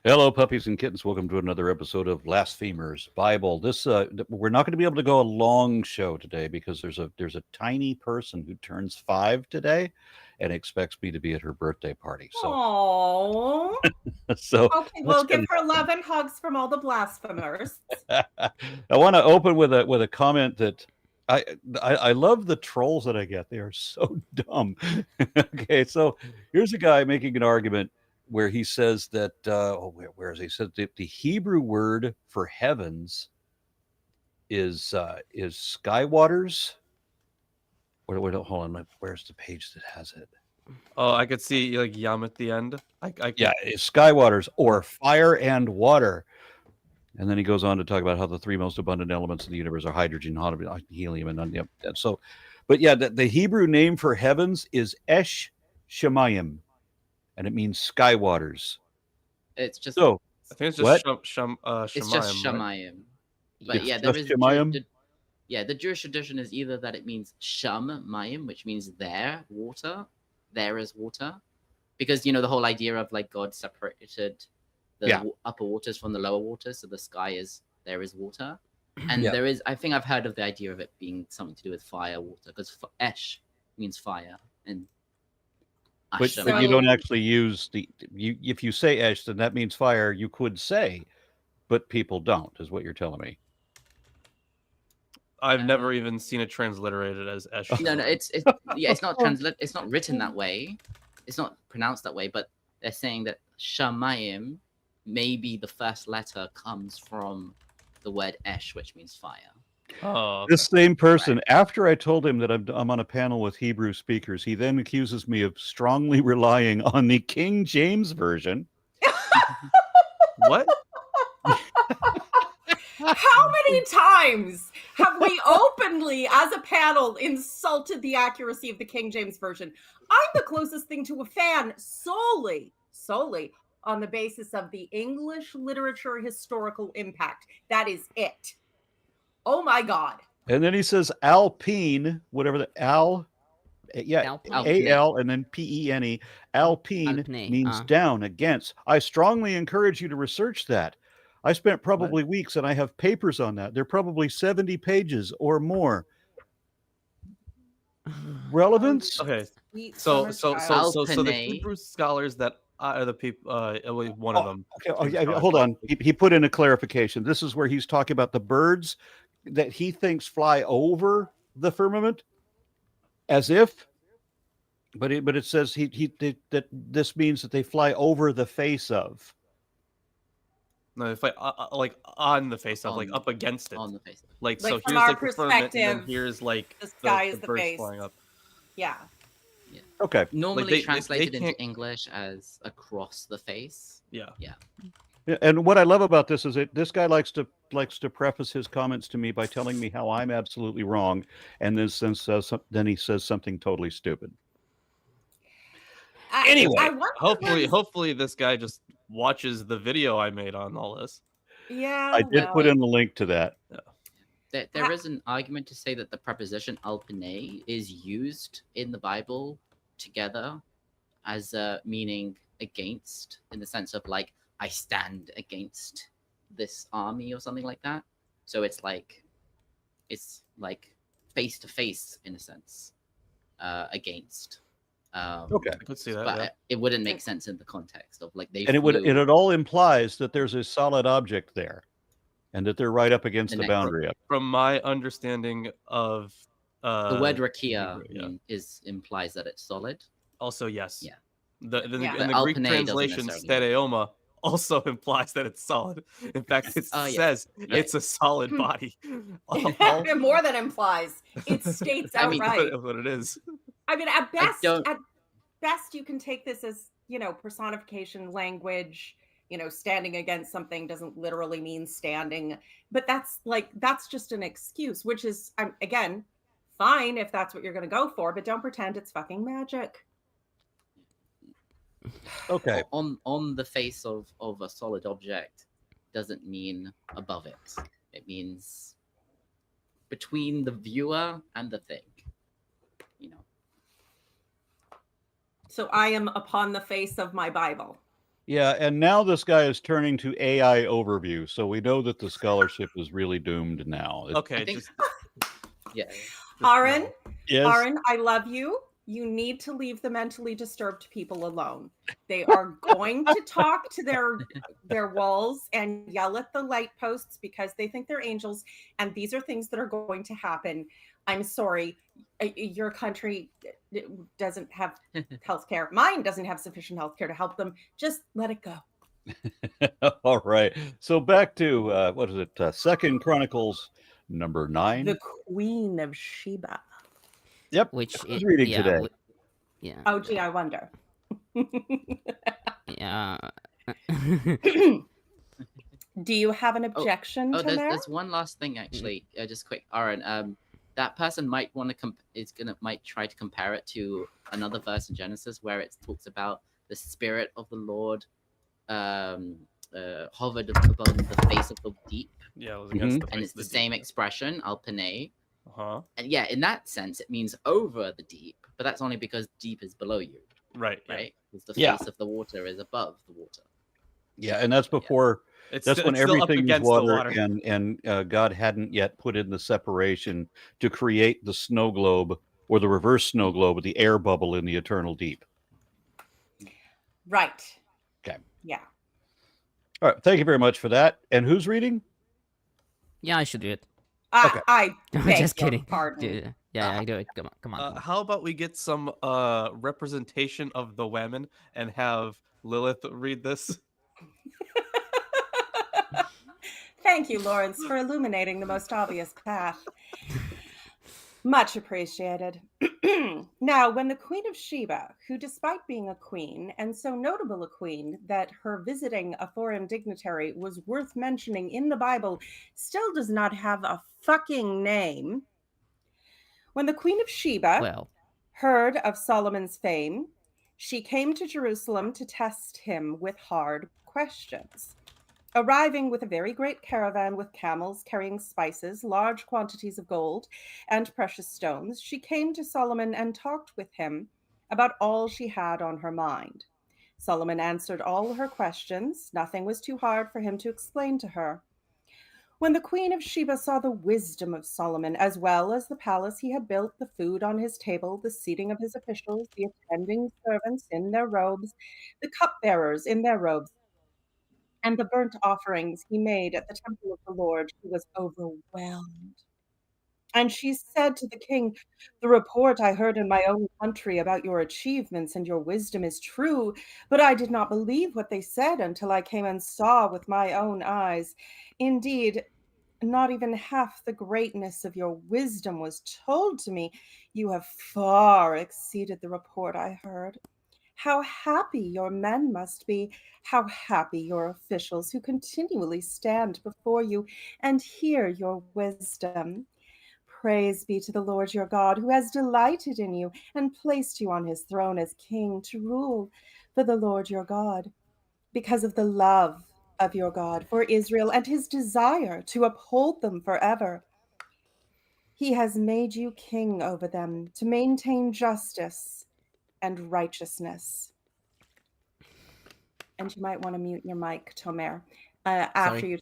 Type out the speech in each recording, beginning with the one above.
Hello, puppies and kittens. Welcome to another episode of Blasphemers Bible. We're not going to be able to go a long show today because there's a tiny person who turns 5 today and expects me to be at her birthday party. So, okay, we'll give her love and hugs from all the blasphemers. I want to open with a comment that I love the trolls that I get. They are so dumb. Okay, so here's a guy making an argument where he says that where is he? He said the Hebrew word for heavens is skywaters. Wait, hold on. Where's the page that has it? Oh, I could see like yum at the end. Yeah, it's skywaters or fire and water. And then he goes on to talk about how the 3 most abundant elements in the universe are hydrogen, helium, and so. But yeah, the Hebrew name for heavens is Esh Shemayim, and it means skywaters. It's just. I think it's just Shemayim. It's just Shemayim. Right? But it's yeah, there is. Shemayim? The Jewish tradition is either that it means Shemayim, which means there is water, because the whole idea of like God separated the upper waters from the lower waters, so the sky there is water, and there is. I think I've heard of the idea of it being something to do with fire, water, because Esh means fire, and but you don't actually use if you say Esh, then that means fire. You could say, but people don't, is what you're telling me. I've never even seen it transliterated as Esh. No, it's not It's not written that way. It's not pronounced that way. But they're saying that Shamayim, maybe the first letter comes from the word Esh, which means fire. Oh, okay. This same person, after I told him that I'm on a panel with Hebrew speakers, he then accuses me of strongly relying on the King James Version. What? How many times have we openly, as a panel, insulted the accuracy of the King James Version? I'm the closest thing to a fan solely on the basis of the English literature historical impact. That is it. Oh my God. And then he says Alpine, whatever the Al, A-L and then P-E-N-E. Alpine means down, against. I strongly encourage you to research that. I spent probably weeks and I have papers on that. They're probably 70 pages or more. Relevance? Okay. So the Hebrew scholars that are the people, one of them. Okay, hold on. He put in a clarification. This is where he's talking about the birds that he thinks fly over the firmament, as if. But it says that this means that they fly over the face of. No, they fly like on the face of, like up against it. On the face. Like so from here's our like the firmament, and then perspective, here's like the sky is the the birds face. flying up. Yeah. Okay. Normally translated into English as across the face. Yeah. And what I love about this is that this guy likes to preface his comments to me by telling me how I'm absolutely wrong, and then he says something totally stupid. Anyway, hopefully this guy just watches the video I made on all this. Yeah, I did put in the link to that. Yeah. There is an argument to say that the preposition alpine is used in the Bible together as meaning against, in the sense of like, I stand against this army or something like that. So it's like face to face in a sense, against. Okay, I could see that. But it wouldn't make sense in the context of like they. And it all implies that there's a solid object there, and that they're right up against the boundary. From my understanding of the word rakia implies that it's solid. Also, yes. Yeah. In the Greek translation, stereoma also implies that it's solid. In fact, it says it's a solid body. More than implies. It states outright what it is. I mean, at best, you can take this as, personification language. Standing against something doesn't literally mean standing, but that's just an excuse, which is, again, fine if that's what you're going to go for, but don't pretend it's fucking magic. Okay. On the face of a solid object doesn't mean above it. It means between the viewer and the thing. So I am upon the face of my Bible. Yeah, and now this guy is turning to AI overview, so we know that the scholarship is really doomed now. Okay, yeah. Aaron, yes, Aaron, I love you. You need to leave the mentally disturbed people alone. They are going to talk to their walls and yell at the light posts because they think they're angels, and these are things that are going to happen. I'm sorry, your country doesn't have healthcare. Mine doesn't have sufficient healthcare to help them. Just let it go. All right. So back to what is it? 2 Chronicles number 9. The Queen of Sheba. Yep. Which Who's reading today? Yeah. Oh, gee, I wonder. Yeah. Do you have an objection to there's one last thing actually. Just quick, Aaron. That person might want to might try to compare it to another verse in Genesis where it talks about the Spirit of the Lord hovered above the face of the deep. Yeah, it was against the face and it's of the deep. same expression, alpene. Uh-huh. And yeah, in that sense, it means over the deep, but that's only because deep is below you. Right. Right? Because the face of the water is above the water. Yeah, and that's before. That's when everything was water, and God hadn't yet put in the separation to create the snow globe or the reverse snow globe, the air bubble in the eternal deep. Right. Okay. Yeah. All right. Thank you very much for that. And who's reading? Yeah, I should do it. Okay. I just kidding. Pardon. Yeah, I do it. Come on. How about we get some representation of the women and have Lilith read this? Thank you, Lawrence, for illuminating the most obvious path. Much appreciated. Now, when the Queen of Sheba, who despite being a queen, and so notable a queen that her visiting a foreign dignitary was worth mentioning in the Bible, still does not have a fucking name. When the Queen of Sheba heard of Solomon's fame, she came to Jerusalem to test him with hard questions. Arriving with a very great caravan with camels carrying spices, large quantities of gold, and precious stones, she came to Solomon and talked with him about all she had on her mind. Solomon answered all her questions. Nothing was too hard for him to explain to her. When the Queen of Sheba saw the wisdom of Solomon, as well as the palace he had built, the food on his table, the seating of his officials, the attending servants in their robes, the cupbearers in their robes, and the burnt offerings he made at the temple of the Lord, she was overwhelmed. And she said to the king, "The report I heard in my own country about your achievements and your wisdom is true, but I did not believe what they said until I came and saw with my own eyes. Indeed, not even half the greatness of your wisdom was told to me. You have far exceeded the report I heard. How happy your men must be, how happy your officials who continually stand before you and hear your wisdom. Praise be to the Lord your God, who has delighted in you and placed you on his throne as king to rule for the Lord your God, because of the love of your God for Israel and his desire to uphold them forever. He has made you king over them to maintain justice and righteousness." And you might want to mute your mic, Tomer, after you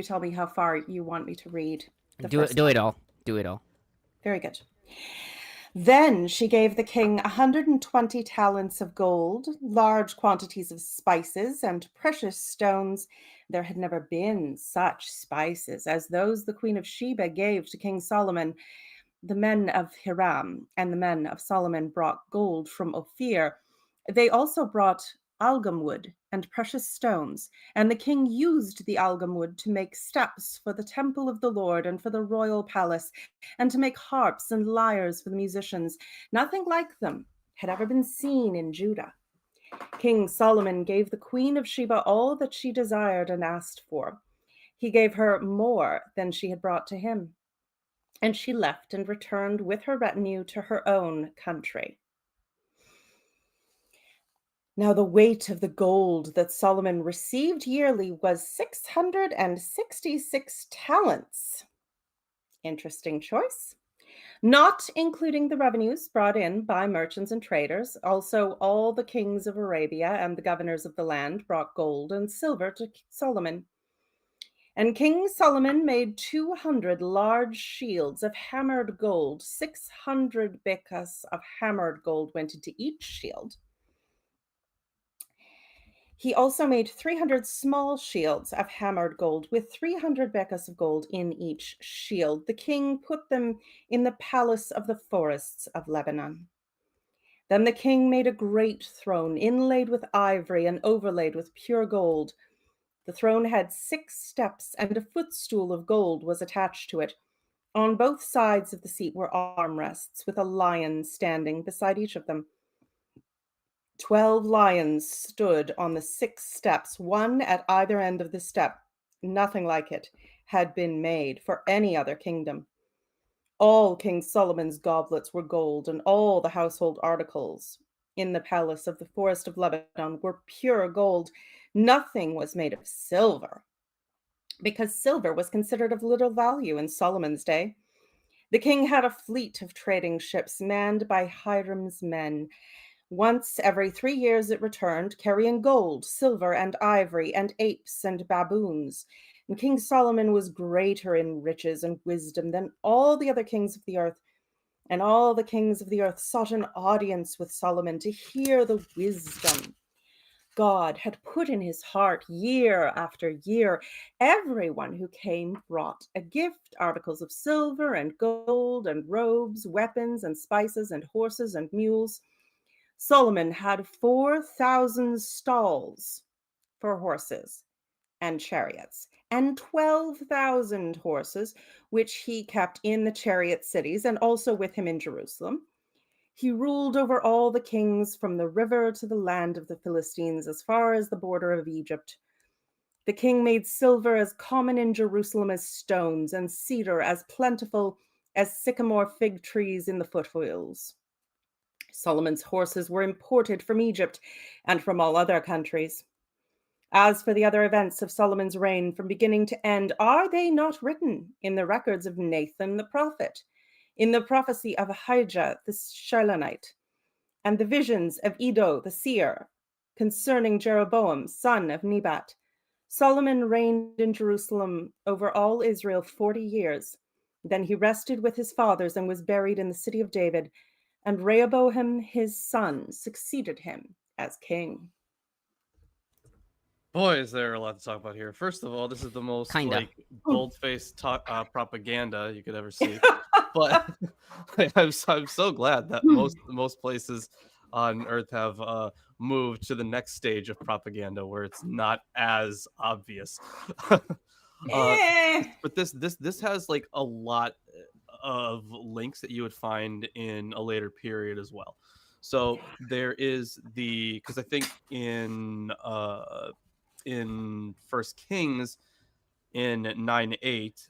tell me how far you want me to read. Do it all. Do it all. Very good. Then she gave the king 120 talents of gold, large quantities of spices, and precious stones. There had never been such spices as those the Queen of Sheba gave to King Solomon. The men of Hiram and the men of Solomon brought gold from Ophir. They also brought algum wood and precious stones, and the king used the algum wood to make steps for the temple of the Lord and for the royal palace, and to make harps and lyres for the musicians. Nothing like them had ever been seen in Judah. King Solomon gave the Queen of Sheba all that she desired and asked for. He gave her more than she had brought to him, and she left and returned with her retinue to her own country. Now the weight of the gold that Solomon received yearly was 666 talents. Interesting choice. not including the revenues brought in by merchants and traders. Also, all the kings of Arabia and the governors of the land brought gold and silver to Solomon. And King Solomon made 200 large shields of hammered gold. 600 bekas of hammered gold went into each shield. He also made 300 small shields of hammered gold with 300 bekas of gold in each shield. The king put them in the palace of the forests of Lebanon. Then the king made a great throne inlaid with ivory and overlaid with pure gold. The throne had 6 steps, and a footstool of gold was attached to it. On both sides of the seat were armrests with a lion standing beside each of them. 12 lions stood on the 6 steps, one at either end of the step. Nothing like it had been made for any other kingdom. All King Solomon's goblets were gold, and all the household articles in the palace of the forest of Lebanon were pure gold. Nothing was made of silver, because silver was considered of little value in Solomon's day. The king had a fleet of trading ships manned by Hiram's men. Once every 3 years it returned, carrying gold, silver, and ivory, and apes and baboons. And King Solomon was greater in riches and wisdom than all the other kings of the earth. And all the kings of the earth sought an audience with Solomon to hear the wisdom God had put in his heart year after year. Everyone who came brought a gift, articles of silver and gold and robes, weapons and spices and horses and mules. Solomon had 4,000 stalls for horses and chariots, and 12,000 horses, which he kept in the chariot cities and also with him in Jerusalem. He ruled over all the kings from the river to the land of the Philistines, as far as the border of Egypt. The king made silver as common in Jerusalem as stones, and cedar as plentiful as sycamore fig trees in the foothills. Solomon's horses were imported from Egypt and from all other countries. As for the other events of Solomon's reign from beginning to end, are they not written in the records of Nathan the prophet, in the prophecy of Ahijah the Shilonite, and the visions of Iddo the seer concerning Jeroboam, son of Nebat? Solomon reigned in Jerusalem over all Israel 40 years. Then he rested with his fathers and was buried in the city of David. And Rehoboam, his son, succeeded him as king. Boy, is there a lot to talk about here. First of all, this is the most bold-faced propaganda you could ever see. But I'm so glad that most places on Earth have moved to the next stage of propaganda where it's not as obvious. But this has like a lot of links that you would find in a later period as well. So there is because I think in First Kings in 9:8,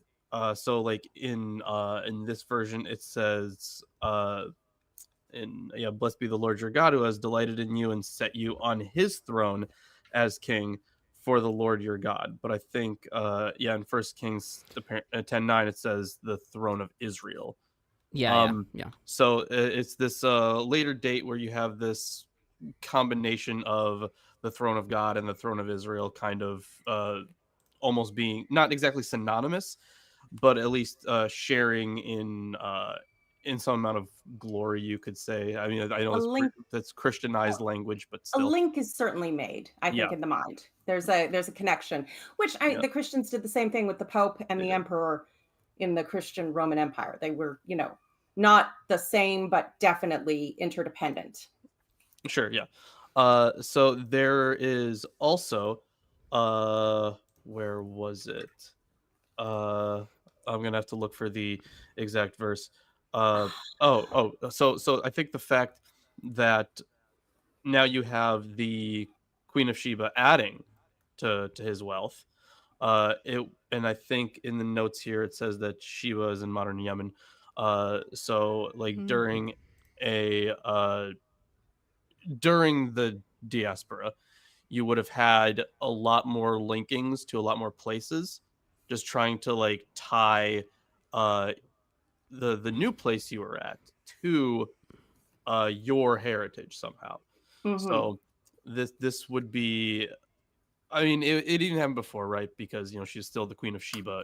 so like in this version it says blessed be the Lord your God who has delighted in you and set you on his throne as king for the Lord your God. But I think in First Kings 10:9 it says the throne of Israel. Yeah. So it's this later date where you have this combination of the throne of God and the throne of Israel kind of almost being not exactly synonymous, but at least sharing in some amount of glory, you could say. I mean, I know that's Christianized language, but still. A link is certainly made, I think, in the mind. There's a connection, which the Christians did the same thing with the Pope and the Emperor in the Christian Roman Empire. They were, not the same, but definitely interdependent. Sure, yeah. So there is also, where was it? I'm gonna have to look for the exact verse. So I think the fact that now you have the Queen of Sheba adding to his wealth, and I think in the notes here it says that Sheba is in modern Yemen. So like during the diaspora, you would have had a lot more linkings to a lot more places, just trying to like tie the new place you were at to your heritage somehow. Mhm. So this would be, I mean, it didn't happen before, right? Because she's still the Queen of Sheba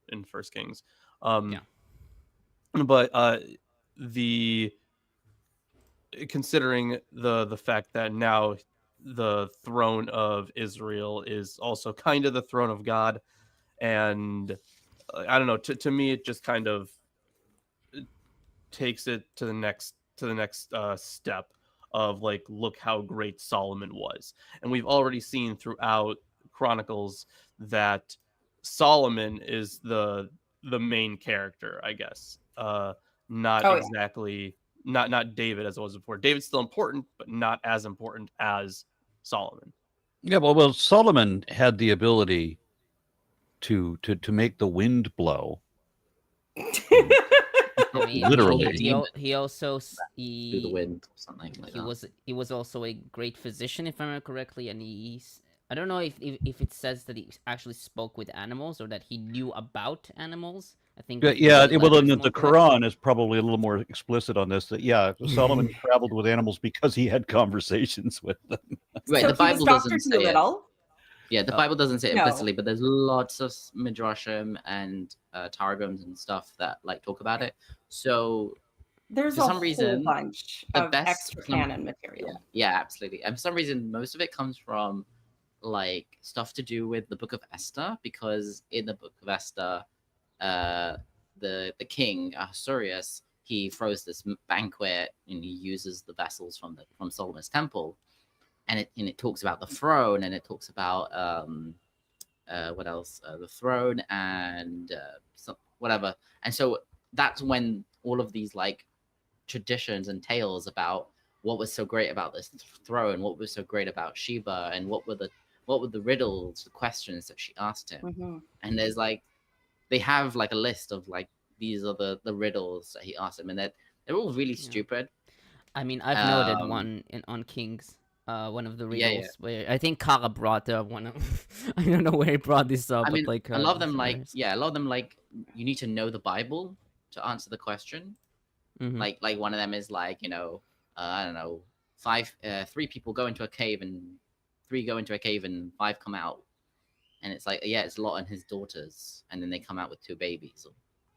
in First Kings. Yeah. But the considering the fact that now the throne of Israel is also kind of the throne of God, and I don't know, to me it just kind of takes it to the next step of like, look how great Solomon was. And we've already seen throughout Chronicles that Solomon is the main character, I guess. Not Oh, yeah. exactly not David as it was before. David's still important, but not as important as Solomon. Yeah, well, Solomon had the ability to make the wind blow. I mean, Literally. he also through the wind or something like that. he was also a great physician, if I remember correctly, and I don't know if it says that he actually spoke with animals or that he knew about animals. I think. Yeah. the Well, letters the more correct. Quran is probably a little more explicit on this. That Solomon traveled with animals because he had conversations with them. Right, So the he was Bible Dr. doesn't say it. Dolittle. Yeah, the Bible doesn't say it No. implicitly, but there's lots of midrashim and targums and stuff that like talk about it. So There's for a some whole reason, bunch the of best extra canon material. yeah, absolutely. And for some reason, most of it comes from like stuff to do with the Book of Esther, because in the Book of Esther, the king Ahasuerus, he throws this banquet and he uses the vessels from Solomon's temple, and it talks about the throne, and it talks about what else? The throne and whatever. And so that's when all of these like traditions and tales about what was so great about this throne, what was so great about Sheba, and what were the riddles, the questions that she asked him. Mhm. And there's like, they have like a list of like, these are the riddles that he asked him, and they're all really stupid. I mean, I've noted one on Kings, one of the Yeah, riddles yeah. where I think Kara brought one of. I don't know where he brought this up. I mean, but like a lot of them it's like, hilarious. yeah, a lot of them like, you need to know the Bible to answer the question. Mhm. Like one of them is like, I don't know, three people go into a cave and 5 come out, and it's like, yeah, it's Lot and his daughters, and then they come out with 2 babies, or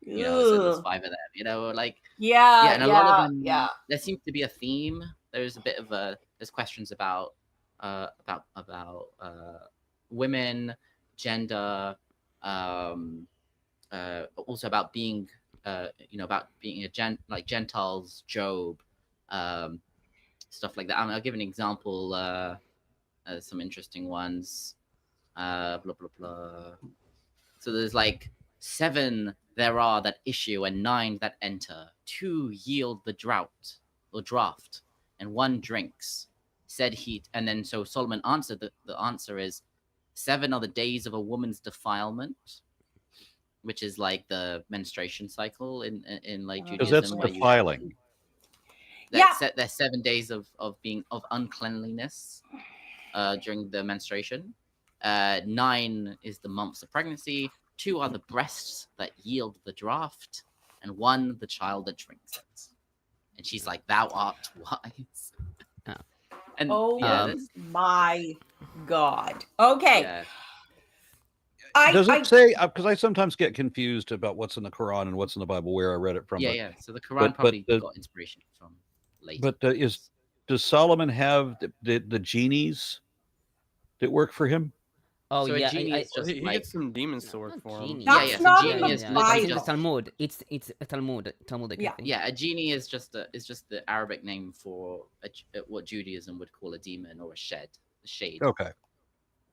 so there's Ugh. 5 of them, like Yeah, and a lot of them, yeah. there seems to be a theme. There's a bit of there's questions about women, gender, also about being about being like Gentiles, Job, stuff like that. I'll give an example. Some interesting ones. Blah blah blah. So there's like 7 there are that issue, and 9 that enter. 2 yield the drought or draft, and 1 drinks. Said he, and then so Solomon answered. The answer is 7 are the days of a woman's defilement, which is like the menstruation cycle in like Judaism. Because that's where you- defiling. There's 7 days of uncleanliness during the menstruation. 9 is the months of pregnancy. 2 are the breasts that yield the draft, and 1 the child that drinks it. And she's like, "Thou art wise." Oh. And Oh yeah, my God. Okay. yeah. Does it say? Because I sometimes get confused about what's in the Quran and what's in the Bible, where I read it from. Yeah. So the Quran probably got inspiration from later. But does Solomon have the genies that work for him? Oh So a yeah, genie is just He like, gets some demons to work for him. Genie. That's so not genie in the is literally It's Bible. the Talmud. It's a Talmudic. Yeah. I think. yeah, a genie is just the Arabic name for what Judaism would call a demon or a shade. Okay.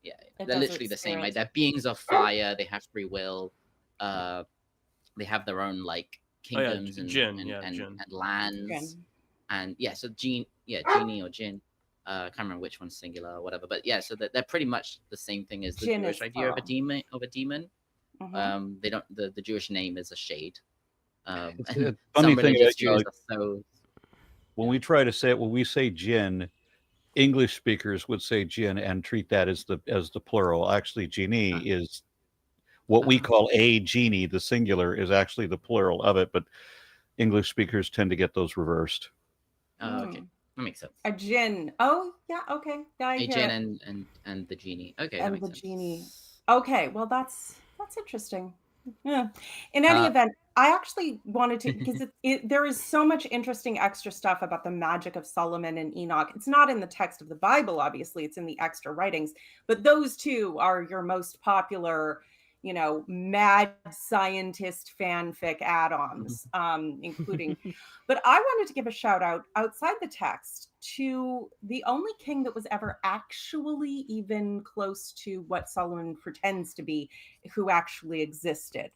Yeah, It they're doesn't literally the same. experience Like, they're beings of fire. They have free will. They have their own like kingdoms jinn, and lands. Jinn. And yeah, so genie or jinn. I can't remember which one's singular or whatever, but yeah, so they're pretty much the same thing as the Jinn Jewish is idea of a plural. demon. Mhm. They don't. The Jewish name is a shade. It's And a funny some thing religious that, you know, Jews are so. when we try to say it, when we say jinn, English speakers would say jinn and treat that as the plural. Actually, genie is what we call a genie, the singular, is actually the plural of it, but English speakers tend to get those reversed. Oh, okay. That makes sense. A jinn. Oh, yeah. Okay. Yeah, I A hear jinn it. and the genie. Okay, that And makes the sense. genie. Okay. Well, that's interesting. Yeah. In any event, I actually wanted to, because there is so much interesting extra stuff about the magic of Solomon and Enoch. It's not in the text of the Bible, obviously, it's in the extra writings, but those two are your most popular, mad scientist fanfic add-ons, including, but I wanted to give a shout out outside the text to the only king that was ever actually even close to what Solomon pretends to be, who actually existed,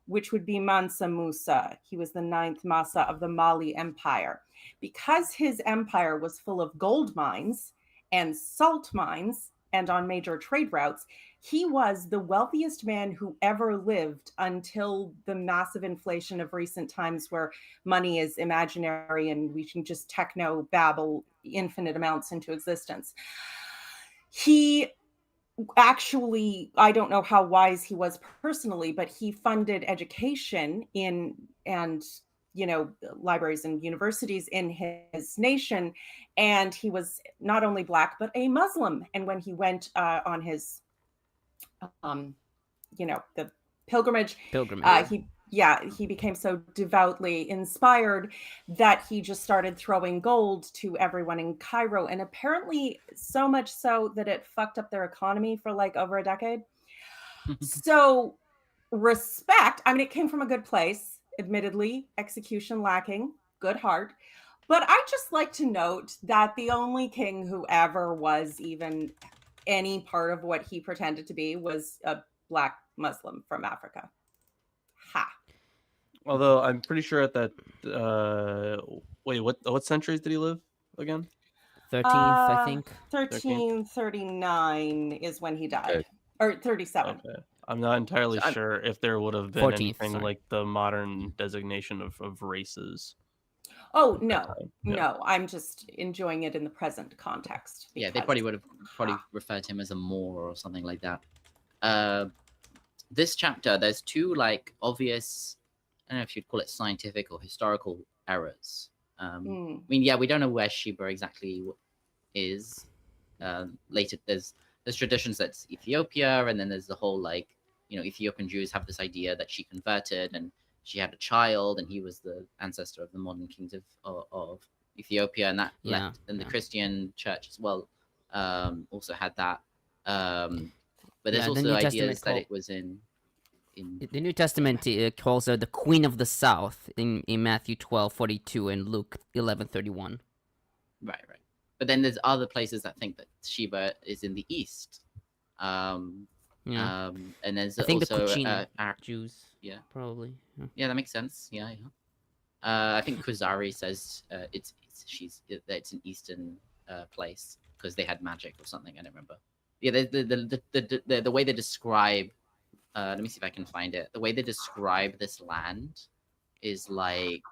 which would be Mansa Musa. He was the 9th Masa of the Mali Empire. Because his empire was full of gold mines and salt mines and on major trade routes, he was the wealthiest man who ever lived until the massive inflation of recent times, where money is imaginary and we can just techno babble infinite amounts into existence. He actually, I don't know how wise he was personally, but he funded education and libraries and universities in his nation, and he was not only Black but a Muslim. And when he went on his the pilgrimage, he became so devoutly inspired that he just started throwing gold to everyone in Cairo, and apparently so much so that it fucked up their economy for like over a decade. So respect, I mean, it came from a good place, admittedly, execution lacking, good heart. But I just like to note that the only king who ever was even any part of what he pretended to be was a Black Muslim from Africa. Ha. Although I'm pretty sure at that wait, what centuries did he live again? 13th, I think. 1339 is when he died. Okay. Or 37. Okay. I'm not entirely sure if there would have been 14th, anything sorry. like the modern designation of races. Oh, no. Yeah. No, I'm just enjoying it in the present context. Yeah, they probably would have referred to him as a Moor or something like that. This chapter, there's two like obvious, I don't know if you'd call it scientific or historical errors. I mean, yeah, we don't know where Sheba exactly is. Later, there's traditions that's Ethiopia, and then there's the whole like, Ethiopian Jews have this idea that she converted and she had a child, and he was the ancestor of the modern kings of Ethiopia, and that and the Christian church as well also had that. But there's also ideas that it was in the New Testament calls her the Queen of the South in Matthew 12:42 and Luke 11:31. Right. But then there's other places that think that Sheba is in the east. And there's I think also the Kuchin Jews. Yeah, probably. Yeah, that makes sense. Yeah. I think Kuzari says it's an eastern place because they had magic or something. I don't remember. Yeah, the way they describe. Let me see if I can find it. The way they describe this land is like.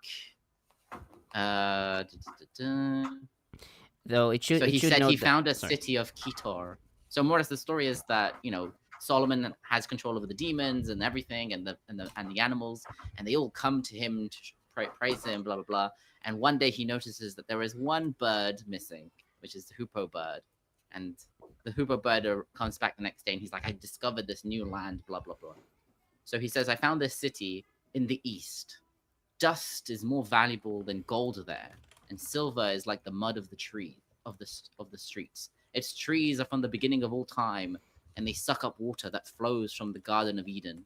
Though it should. So he said he found a Sorry. city of Kitor. So more or less the story is that Solomon has control over the demons and everything, and the animals, and they all come to him to praise him, blah blah blah. And one day he notices that there is one bird missing, which is the hoopoe bird, and the hoopoe bird comes back the next day, and he's like, I discovered this new land, blah blah blah. So he says, I found this city in the east. Dust is more valuable than gold there, and silver is like the mud of the tree of the streets. Its trees are from the beginning of all time, and they suck up water that flows from the Garden of Eden.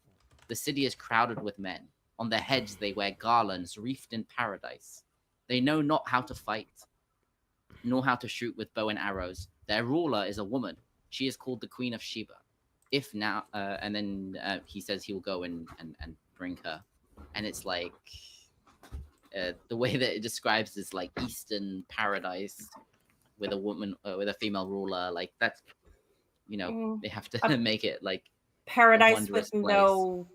The city is crowded with men. On their heads they wear garlands wreathed in paradise. They know not how to fight, nor how to shoot with bow and arrows. Their ruler is a woman. She is called the Queen of Sheba. If now, and then he says he will go and bring her. And it's like, the way that it describes this like Eastern paradise with a woman, with a female ruler, like that's, they have to make it like paradise with no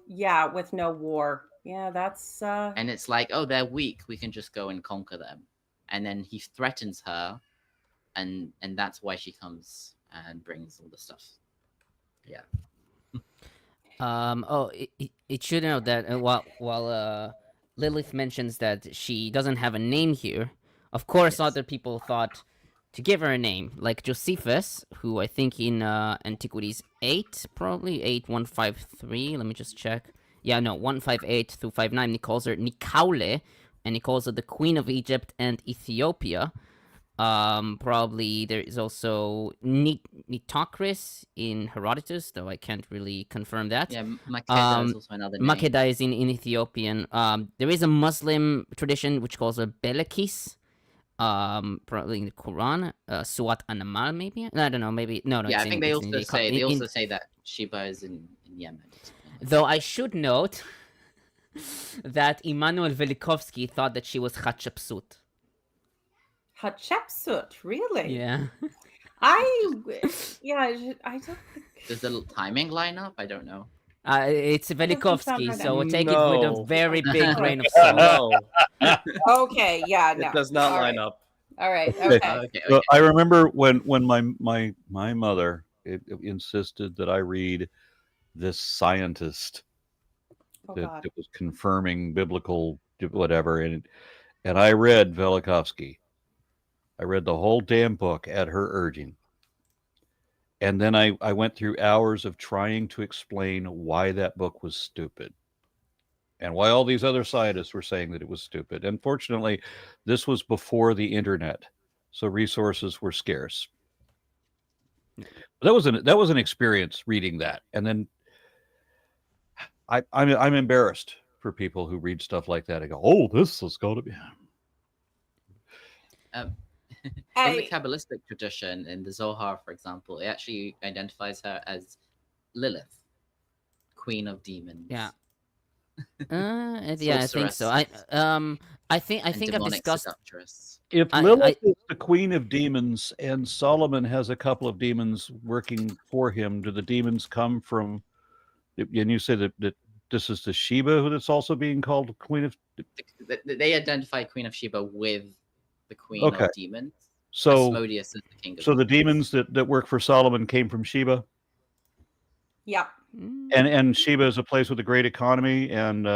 war. Yeah, that's and it's like, oh, they're weak, we can just go and conquer them. And then he threatens her, and that's why she comes and brings all the stuff. Yeah. It should know that while Lilith mentions that she doesn't have a name here, of course, Yes. other people thought to give her a name, like Josephus, who I think in Antiquities 8, probably 8153. Let me just check. Yeah, no, 158 through 59. He calls her Nikaule, and he calls her the Queen of Egypt and Ethiopia. Probably there is also Nitocris in Herodotus, though I can't really confirm that. Yeah, Makeda is also another name. Makeda is in Ethiopian. There is a Muslim tradition which calls her Belekis. Probably in the Quran. Suat Anamal, maybe. I don't know. Maybe no. Yeah, It's I think they also say that Sheba is in Yemen. Though I should note that Immanuel Velikovsky thought that she was Hatshepsut. Hatshepsut, really? Yeah. I don't think. Does the timing line up? I don't know. It's doesn't sound Velikovsky, right. so we'll take it with a No. very big grain of salt. No, Okay, yeah, no. it does not All line right. up. All right, Okay. okay. Okay. So I remember when my mother insisted that I read this scientist Oh, that, God. that was confirming biblical whatever, and I read Velikovsky. I read the whole damn book at her urging. And then I went through hours of trying to explain why that book was stupid and why all these other scientists were saying that it was stupid. Unfortunately, this was before the internet, so resources were scarce. But that was an experience reading that. And then I'm embarrassed for people who read stuff like that and go, "Oh, this has got to be." In the Kabbalistic tradition, in the Zohar, for example, it actually identifies her as Lilith, Queen of Demons. Yeah. Yeah, I think so. I think I've demonic discussed. seductress. If I- Lilith is the queen of demons and Solomon has a couple of demons working for him, do the demons come from? And you say that this is the Sheba that's also being called queen of. They identify Queen of Sheba with the Queen Okay. of Demons. So Asmodeus is the king of so the demons. demons that work for Solomon came from Sheba, Yeah. and Sheba is a place with a great economy and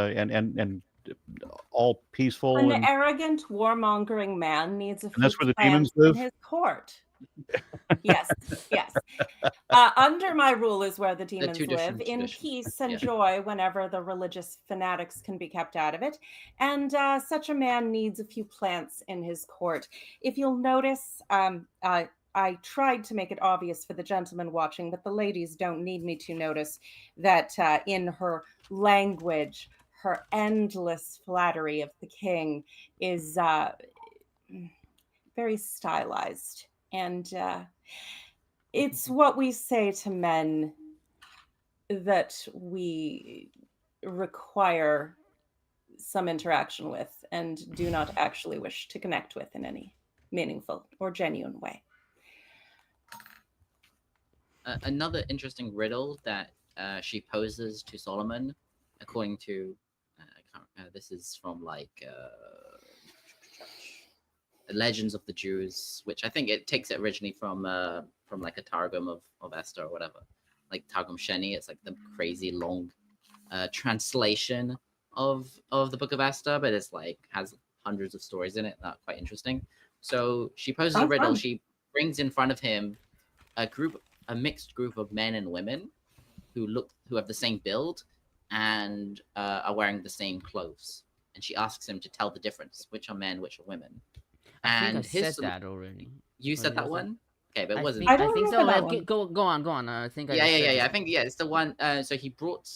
all peaceful. An And arrogant, warmongering man needs a few that's where the plants demons live? in his court. Yes, yes. Under my rule is where the demons two live, different in traditions. peace and Yeah. joy whenever the religious fanatics can be kept out of it. And such a man needs a few plants in his court. If you'll notice, I tried to make it obvious for the gentlemen watching, but the ladies don't need me to notice that in her language, her endless flattery of the king is very stylized. And it's what we say to men that we require some interaction with and do not actually wish to connect with in any meaningful or genuine way. Another interesting riddle that she poses to Solomon, according to this is from Legends of the Jews, which I think it takes it originally from like a Targum of Esther or whatever, like Targum Sheni. It's like the crazy long translation of the Book of Esther, but it's like has hundreds of stories in it. That's quite interesting. So she poses a riddle. Fun. She brings in front of him a mixed group of men and women who have the same build and are wearing the same clothes. And she asks him to tell the difference, which are men, which are women. I And think I said that already. You said that one? Okay, but it wasn't. I don't think remember so. that one. Go on. I think I Yeah. just said I that. think it's the one. So he brought.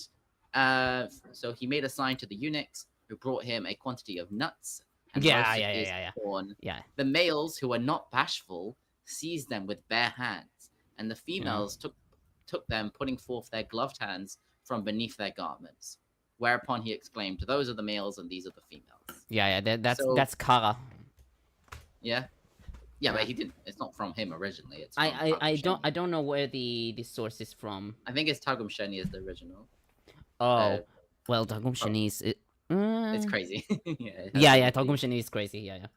So he made a sign to the eunuchs who brought him a quantity of nuts. And roasted his corn. Yeah. The males who were not bashful seized them with bare hands, and the females took them, putting forth their gloved hands from beneath their garments. Whereupon he exclaimed, "Those are the males, and these are the females." Yeah. So- That's Kara. Yeah, but he didn't. It's not from him originally. It's from I Targum Sheni. don't know where the source is from. I think it's Targum Sheni is the original. Oh, well, Targum Sheni is It's crazy. Yeah, Targum Sheni is crazy. Yeah.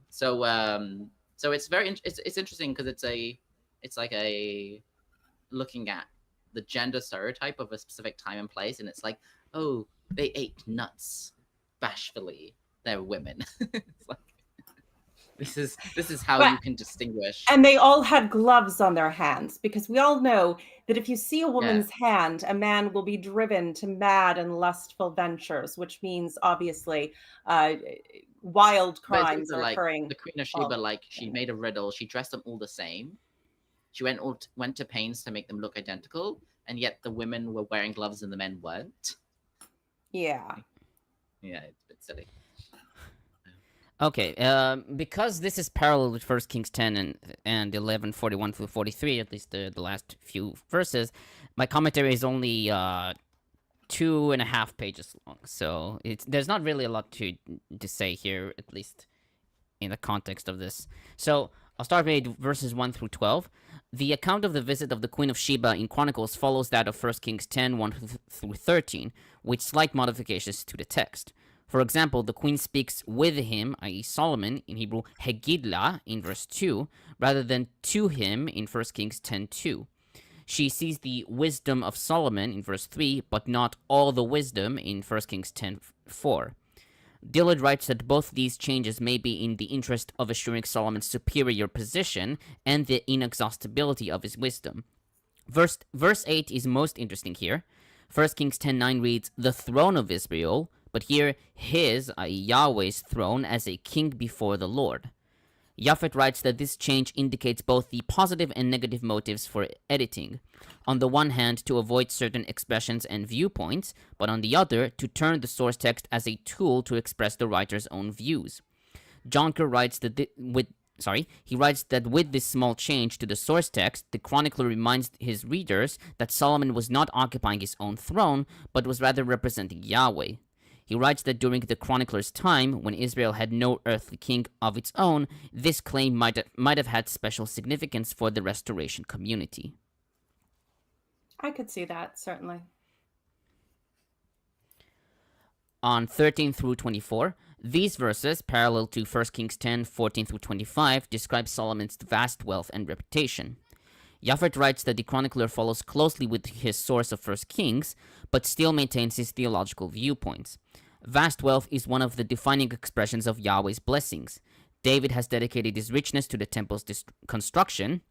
So it's very it's interesting because it's like a looking at the gender stereotype of a specific time and place, and it's like, oh, they ate nuts bashfully. They're women. It's like, this is how But- you can distinguish. And they all had gloves on their hands, because we all know that if you see a woman's hand, a man will be driven to mad and lustful ventures, which means obviously wild But it's crimes also are like occurring. the Queen of Sheba, like she made a riddle. She dressed them all the same. She went to pains to make them look identical, and yet the women were wearing gloves and the men weren't. Yeah. Yeah, it's a bit silly. Okay, because this is parallel with 1 Kings 10 and 11, 41 through 43, at least the last few verses, my commentary is only 2.5 pages long, so there's not really a lot to say here, at least in the context of this. So I'll start with verses 1 through 12. The account of the visit of the Queen of Sheba in Chronicles follows that of 1 Kings 10, 1 through 13, with slight modifications to the text. For example, the queen speaks with him, i.e. Solomon, in Hebrew, Hegidla, in verse 2, rather than to him in 1 Kings 10:2. She sees the wisdom of Solomon in verse 3, but not all the wisdom in 1 Kings 10:4. Dillard writes that both these changes may be in the interest of assuring Solomon's superior position and the inexhaustibility of his wisdom. Verse 8 is most interesting here. 1 Kings 10:9 reads, the throne of Israel, but here his, i.e. Yahweh's throne as a king before the Lord. Japhet writes that this change indicates both the positive and negative motives for editing. On the one hand, to avoid certain expressions and viewpoints, but on the other, to turn the source text as a tool to express the writer's own views. Jonker writes that with this small change to the source text, the chronicler reminds his readers that Solomon was not occupying his own throne, but was rather representing Yahweh. He writes that during the chronicler's time, when Israel had no earthly king of its own, this claim might have had special significance for the restoration community. I could see that, certainly. On 13 through 24, these verses, parallel to 1 Kings 10, 14 through 25, describe Solomon's vast wealth and reputation. Japhet writes that the chronicler follows closely with his source of 1 Kings, but still maintains his theological viewpoints. Vast wealth is one of the defining expressions of Yahweh's blessings. David has dedicated his richness to the temple's construction,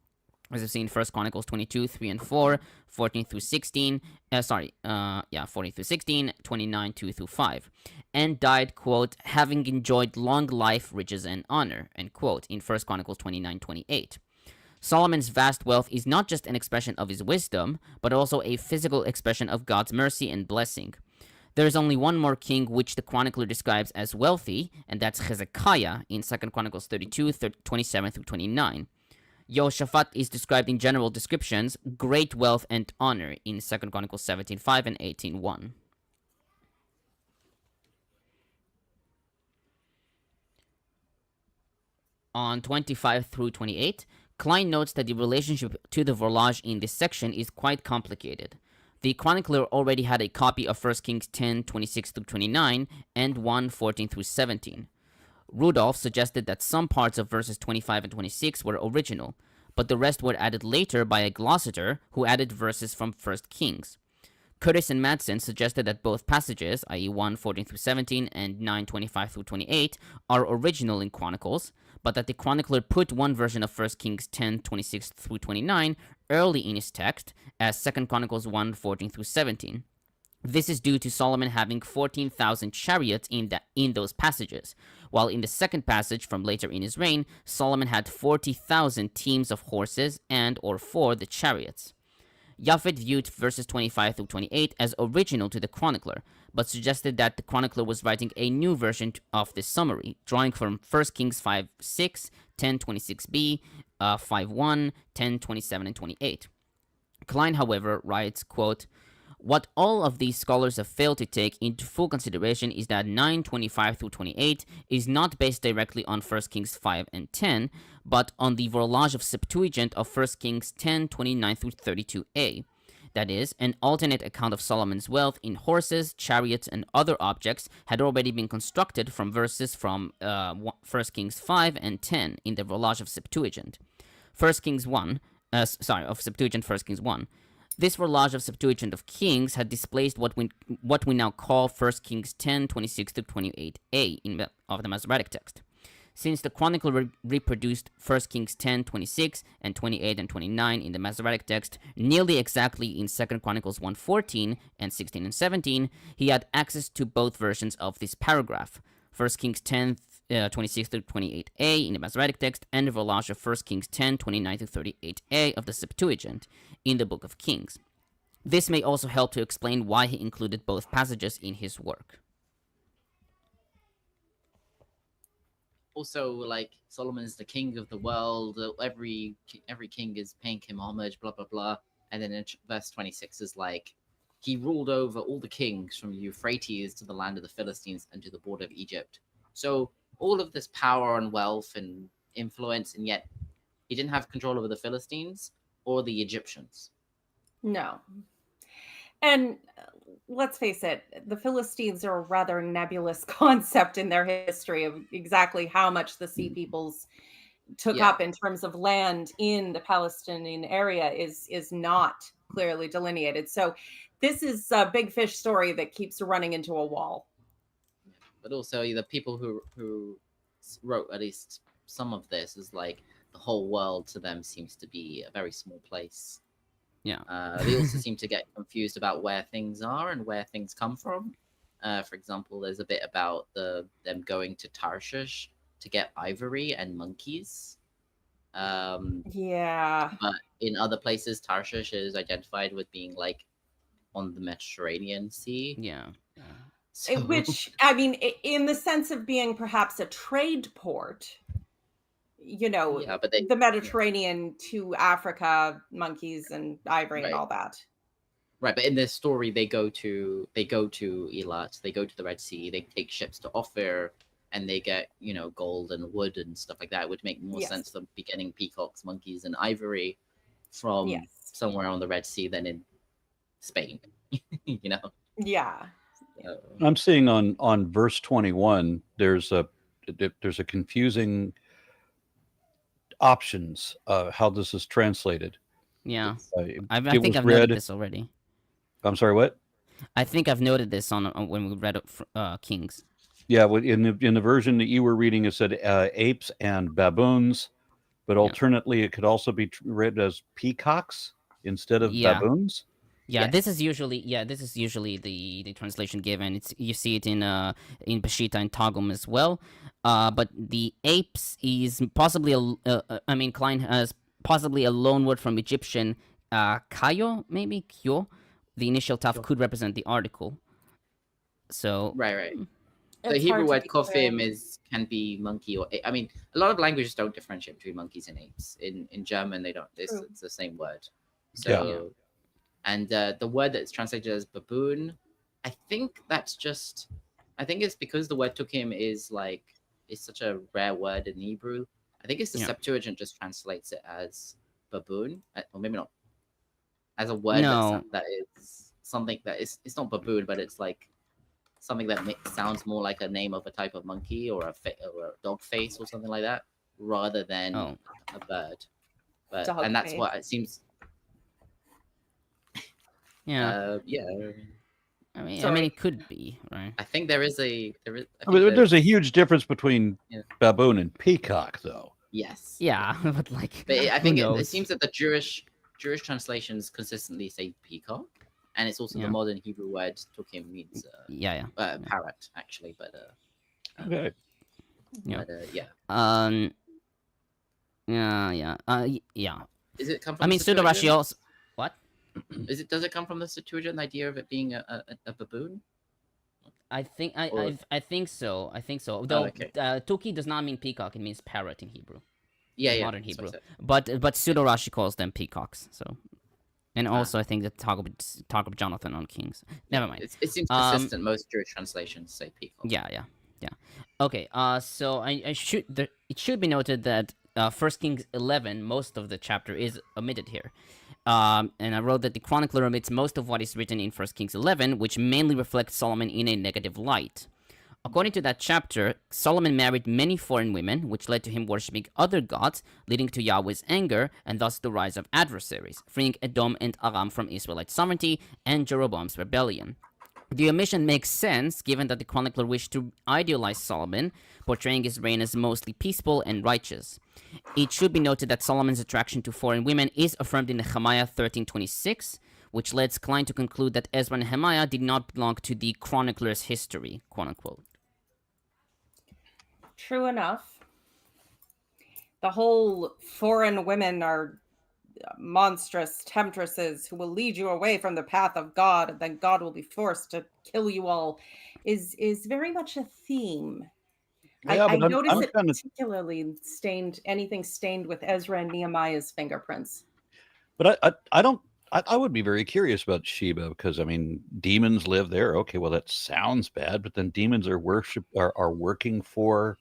as we've seen in 1 Chronicles 22, 3 and 4, 14 through 16, 14 through 16, 29, 2 through 5, and died, quote, having enjoyed long life, riches, and honor, end quote, in 1 Chronicles 29, 28. Solomon's vast wealth is not just an expression of his wisdom, but also a physical expression of God's mercy and blessing. There is only one more king which the chronicler describes as wealthy, and that's Hezekiah in 2 Chronicles 32, 27 through 29. Jehoshaphat is described in general descriptions, great wealth and honor, in 2 Chronicles 17:5 and 18:1. On 25 through 28, Klein notes that the relationship to the Vorlage in this section is quite complicated. The chronicler already had a copy of 1 Kings 10, 26 through 29, and 1, 14 through 17. Rudolph suggested that some parts of verses 25 and 26 were original, but the rest were added later by a glossiter who added verses from 1 Kings. Curtis and Madsen suggested that both passages, i.e. 1, 14 through 17 and 9, 25 through 28, are original in Chronicles, but that the chronicler put one version of 1 Kings 10, 26 through 29 early in his text as 2 Chronicles 1, 14 through 17. This is due to Solomon having 14,000 chariots in those passages, while in the second passage from later in his reign, Solomon had 40,000 teams of horses and or for the chariots. Japhet viewed verses 25 through 28 as original to the chronicler, but suggested that the chronicler was writing a new version of this summary, drawing from 1 Kings 5:6, 10:26b, 5:1, 10:27, and 28. Klein, however, writes, quote, what all of these scholars have failed to take into full consideration is that 9:25 through 28 is not based directly on 1 Kings 5 and 10, but on the Vorlage of Septuagint of 1 Kings 10, 29 through 32a. That is, an alternate account of Solomon's wealth in horses, chariots, and other objects had already been constructed from verses from 1 Kings 5 and 10 in the Vorlage of Septuagint. Septuagint 1 Kings 1. This roulage of Septuagint of Kings had displaced what we now call 1 Kings 10, 26 to 28a of the Masoretic text. Since the Chronicle reproduced 1 Kings 10, 26, and 28 and 29 in the Masoretic text nearly exactly in 2 Chronicles 1:14 and 16 and 17, he had access to both versions of this paragraph, 1 Kings 10, 26 to 28a in the Masoretic text, and the roulage of 1 Kings 10, 29 to 38a of the Septuagint in the Book of Kings. This may also help to explain why he included both passages in his work. Also, like, Solomon is the king of the world. Every king is paying him homage. Blah blah blah. And then in verse 26 is like, he ruled over all the kings from the Euphrates to the land of the Philistines and to the border of Egypt. So all of this power and wealth and influence, and yet he didn't have control over the Philistines or the Egyptians. No. And let's face it, the Philistines are a rather nebulous concept in their history of exactly how much the Sea Peoples took up in terms of land in the Palestinian area is not clearly delineated. So this is a big fish story that keeps running into a wall. But also the people who wrote at least some of this is like the whole world to them seems to be a very small place. Yeah. They also seem to get confused about where things are and where things come from. For example, there's a bit about them going to Tarshish to get ivory and monkeys. Yeah. But in other places, Tarshish is identified with being like on the Mediterranean Sea. Yeah. So, Which, I mean, in the sense of being perhaps a trade port, you know, yeah, but the Mediterranean to Africa, monkeys and ivory and all that. Right, but in this story, they go to Eilat, they go to the Red Sea, they take ships to Ophir, and they get, you know, gold and wood and stuff like that. It would make more sense for be getting peacocks, monkeys, and ivory from somewhere on the Red Sea than in Spain. You know? Yeah. I'm seeing on verse 21, there's a confusing options how this is translated. Yeah. I it think was I've read- noted this already. I'm sorry, what? I think I've noted this on when we read Kings. Yeah, in the version that you were reading, it said apes and baboons, but alternately it could also be read as peacocks instead of baboons. Yeah, this is usually the translation given. You see it in Peshitta and Targum as well. But the apes is possibly Klein has possibly a loan word from Egyptian kayo, maybe kyo. The initial taf could represent the article. So right. The Hebrew word kofim can be monkey or ape. I mean, a lot of languages don't differentiate between monkeys and apes. In German, they don't. It's the same word. So, and the word that's translated as baboon, I think it's because the word tukim is such a rare word in Hebrew. I think it's the Septuagint just translates it as baboon, or maybe not, as a word that is something that is, it's not baboon, but it's like something that sounds more like a name of a type of monkey or a dog face or something like that, rather than a bird. But dog that's face. what it seems. Yeah. I mean, it could be, right? I think there's a huge difference between baboon and peacock, though. Yes. Yeah, but I think it seems that the Jewish translations consistently say peacock, and it's also the modern Hebrew word tukim means parrot, actually. But okay. Is it come from? I mean, pseudo Rashi also. What? Does it come from the Septuagint? The idea of it being a baboon? I think so. Though tuki does not mean peacock; it means parrot in Hebrew. Modern Hebrew. But pseudo Rashi calls them peacocks. So, and also I think that talk of Jonathan on Kings. Never mind. It seems consistent. Most Jewish translations say peacock. Yeah. Okay. So it should be noted that 1 Kings 11, most of the chapter is omitted here. And I wrote that the chronicler omits most of what is written in 1 Kings 11, which mainly reflects Solomon in a negative light. According to that chapter, Solomon married many foreign women, which led to him worshipping other gods, leading to Yahweh's anger, and thus the rise of adversaries, freeing Edom and Aram from Israelite sovereignty and Jeroboam's rebellion. The omission makes sense, given that the chronicler wished to idealize Solomon, portraying his reign as mostly peaceful and righteous. It should be noted that Solomon's attraction to foreign women is affirmed in Nehemiah 13:26, which leads Klein to conclude that Ezra and Nehemiah did not belong to the chronicler's history, quote-unquote. True enough. The whole foreign women are monstrous temptresses who will lead you away from the path of God, and then God will be forced to kill you all, is very much a theme. Yeah, I but notice I'm it kind of, particularly anything stained with Ezra and Nehemiah's fingerprints. but I would be very curious about Sheba, because I mean, demons live there. Okay, well that sounds bad, but then demons are working for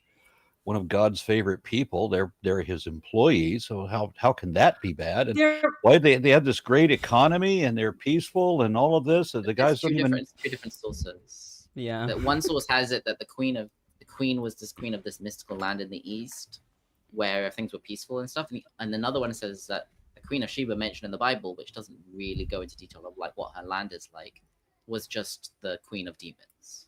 one of God's favorite people. They're his employees. So how can that be bad? And They're why they have this great economy and they're peaceful and all of this? And the guys There's don't even. two different sources. Yeah. That one source has it that the queen was this queen of this mystical land in the east, where things were peaceful and stuff. And another one says that the Queen of Sheba mentioned in the Bible, which doesn't really go into detail of like what her land is like, was just the queen of demons.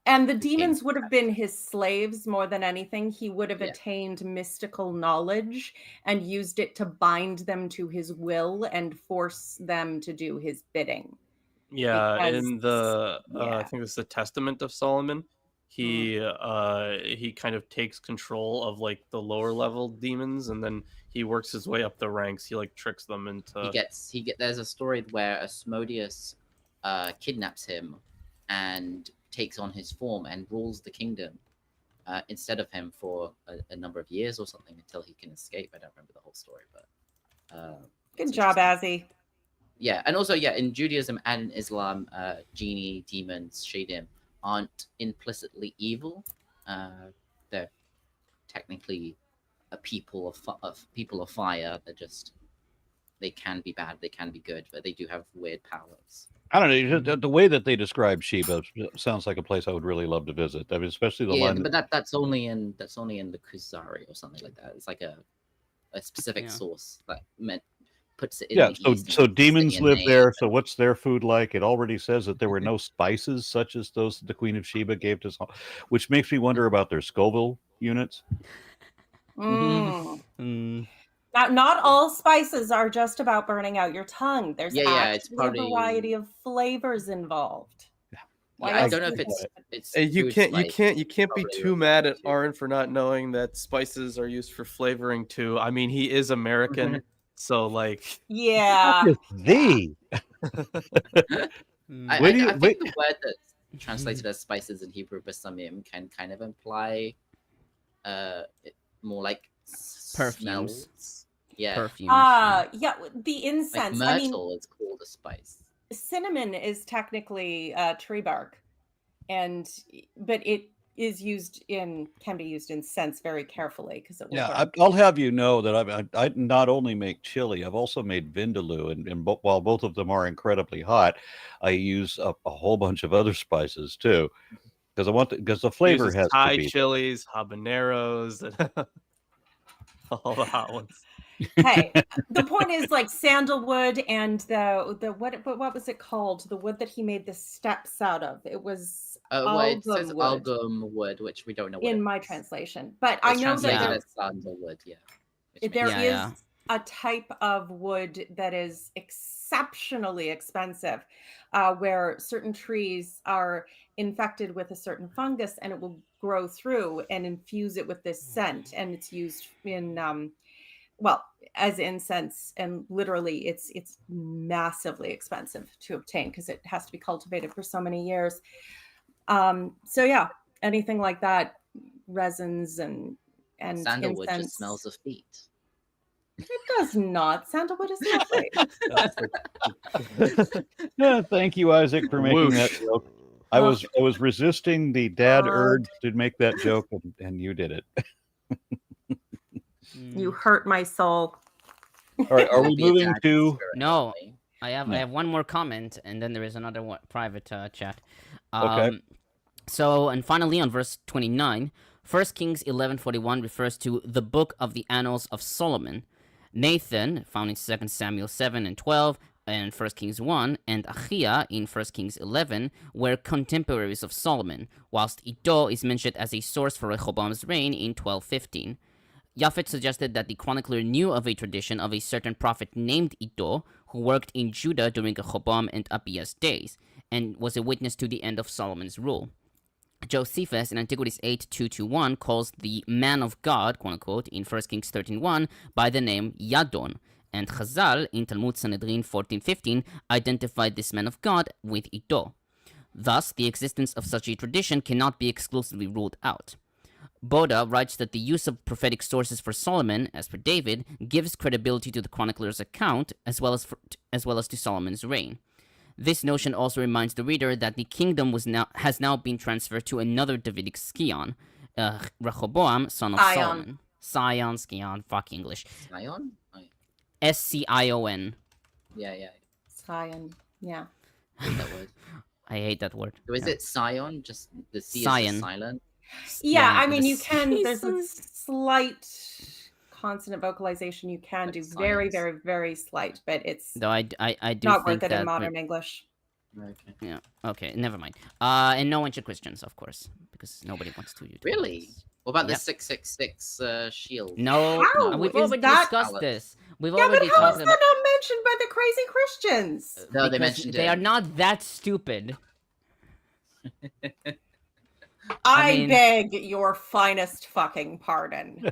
And the demons would have been his slaves more than anything. He would have Yeah. attained mystical knowledge and used it to bind them to his will and force them to do his bidding. Yeah, Because- in the I yeah. think it's the Testament of Solomon. He kind of takes control of like the lower level demons, and then he works his way up the ranks. He like tricks them into. There's a story where Asmodeus kidnaps him and takes on his form and rules the kingdom instead of him for a number of years or something until he can escape. I don't remember the whole story, but Good job, Azzy. yeah, and also in Judaism and in Islam, genie, demons, shadim aren't implicitly evil. They're technically a people of fire. They can be bad, they can be good, but they do have weird powers. I don't know. The way that they describe Sheba sounds like a place I would really love to visit. I mean, especially the line. But that's only in the Kuzari or something like that. It's like a specific source that puts it in. Yeah, the east so and puts it demons in live the- there. So what's their food like? It already says that there were no spices such as those the Queen of Sheba gave to Solomon, which makes me wonder about their Scoville units. Not all spices are just about burning out your tongue. There's it's actually probably- a variety of flavors involved. Why I else don't know if would it's You food can't spice. be Probably too mad at too. Arn for not knowing that spices are used for flavoring too. I mean, he is American, so like. Yeah. The I Wait, think the word that's translated as spices in Hebrew, basamim, can kind of imply more like Perfumes. smells. Yeah, Perfumes. Yeah, the like incense. myrtle I mean, is called a spice. cinnamon is technically tree bark, but it is can be used in scents very carefully because it will burn. I'll have you know that I not only make chili, I've also made vindaloo, and while both of them are incredibly hot, I use a whole bunch of other spices too, because the flavor Uses has Thai to be. chilies, habaneros, and all the hot ones. Hey, the point is like sandalwood and the what was it called? The wood that he made the steps out of. It was Well, it says algum wood algum wood, which we don't know what in it my is. translation. But I It's know that translated there, as sandalwood, yeah. which there makes is sense. Yeah. a type of wood that is exceptionally expensive, where certain trees are infected with a certain fungus and it will grow through and infuse it with this scent, and it's used in as incense, and literally it's massively expensive to obtain because it has to be cultivated for so many years. So yeah, anything like that, resins and Sandalwood incense. just smells of feet. It does not. Sandalwood is lovely. Yeah, thank you, Isaac, for making that Whoosh. joke. I was resisting the dad urge to make that joke, and you did it. You hurt my soul. All right, are we Be a moving dad to? spirit, No. probably. I have one more comment, and then there is another one, private chat. Okay. So, and finally on verse 29, 1 Kings 11:41 refers to the book of the Annals of Solomon. Nathan, found in 2 Samuel 7 and 12, and 1 Kings 1, and Achiah in 1 Kings 11 were contemporaries of Solomon, whilst Iddo is mentioned as a source for Rehoboam's reign in 1215. Japhet suggested that the chronicler knew of a tradition of a certain prophet named Iddo, who worked in Judah during Rehoboam and Abiah's days, and was a witness to the end of Solomon's rule. Josephus in Antiquities 8:221 calls the man of God, quote unquote, in 1 Kings 13:1 by the name Yadon, and Chazal in Talmud Sanhedrin 14:15 identified this man of God with Iddo. Thus, the existence of such a tradition cannot be exclusively ruled out. Boda writes that the use of prophetic sources for Solomon, as per David, gives credibility to the chronicler's account, as well as to Solomon's reign. This notion also reminds the reader that the kingdom has now been transferred to another Davidic scion, Rehoboam, son of Solomon. Scion, fuck English. Scion? Oh, Scion. yeah. Scion. Yeah. I hate that word. I hate that word. So is it Scion? Just the C is Scion. just silent? Yeah, I with mean, a you can, there's a Jesus. slight consonant vocalization you can Like do, very, science. very, very slight, but it's Though I do not think worth it that in modern English. Okay. Yeah. Okay. Never mind. And no ancient Christians, of course, because nobody wants to. Really? What about Yeah. the 666 shield? No, How we've is already that- discussed this. We've Yeah, but already how is talked that about. not mentioned by the crazy Christians? No, they because mentioned they it. are not that stupid. I mean- beg your finest fucking pardon.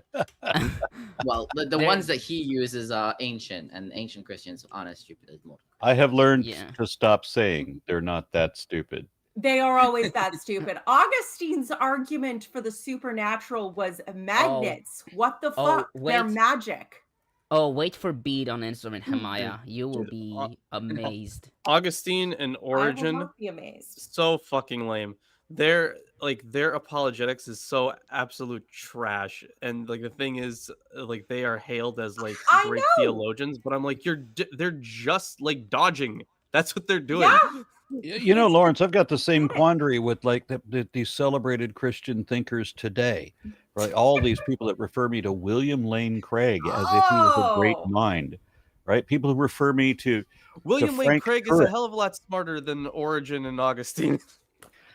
Well, the They're- ones that he uses are ancient, and ancient Christians aren't as stupid as modern. I have learned Yeah. to stop saying they're not that stupid. They are always that stupid. Augustine's argument for the supernatural was magnets. What the Oh, fuck? They're wait. magic. Oh, wait for bead on instrument, Nehemiah. You will Dude, be amazed. Augustine and I will Origin, not be amazed. so fucking lame. Their apologetics is so absolute trash, and like the thing is, like they are hailed as like I great know. theologians, but I'm like, they're just like dodging. That's what they're doing. Yeah. You know, Lawrence, I've got the same quandary with like these celebrated Christian thinkers today, right? All these people that refer me to William Lane Craig as if he was a great Oh. mind, right? People who refer me to William Lane Frank Craig is a Turek. hell of a lot smarter than Origin and Augustine.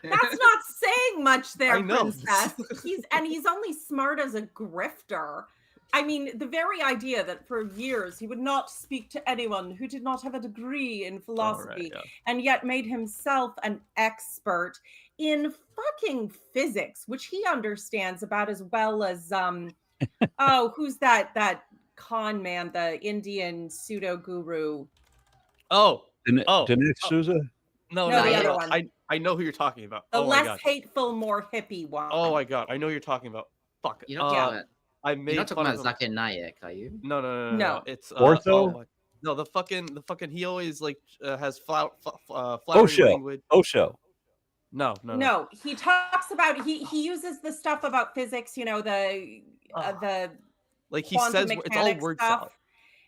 That's not saying much there, I know. princess. He's only smart as a grifter. I mean, the very idea that for years he would not speak to anyone who did not have a degree in philosophy, yeah. and yet made himself an expert in fucking physics, which he understands about as well as who's that con man, the Indian pseudo guru? Oh, Dinesh Oh. D'Souza. no, No, no, the no, other no. one. I know who you're talking about. The Oh my less god. hateful, more hippie one. Oh my god. I know who you're talking about. Fuck. You're not talking about, I made you're not talking fun about of him. Zakir Naik, are you? No. No. It's Ortho? my- no, the fucking he always like has flowery Osho. language. Osho. No. No, he talks about he uses the stuff about physics, you know, the Like he quantum says it's all mechanics word stuff, salad.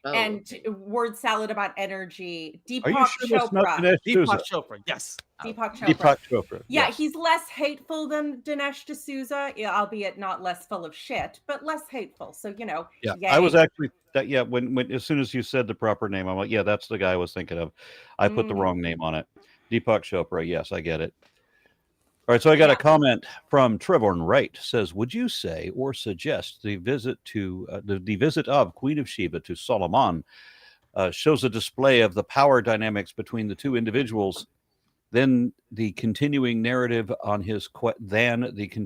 Oh, and okay. word salad about energy. Are you Deepak sure that's not Chopra. Dinesh D'Souza? Deepak Chopra. Yes. Deepak Chopra. Deepak Chopra. Yeah, yes. he's less hateful than Dinesh D'Souza, albeit not less full of shit, but less hateful. So, you know, Yeah, yay. I was actually that. Yeah, when as soon as you said the proper name, I'm like, yeah, that's the guy I was thinking of. I put the Mhm. wrong name on it. Deepak Chopra. Yes, I get it. All right, so I got Yeah. a comment from Trevor Wright. Says, would you say or suggest the visit to the visit of Queen of Sheba to Solomon shows a display of the power dynamics between the two individuals? Then the continuing narrative on his conquests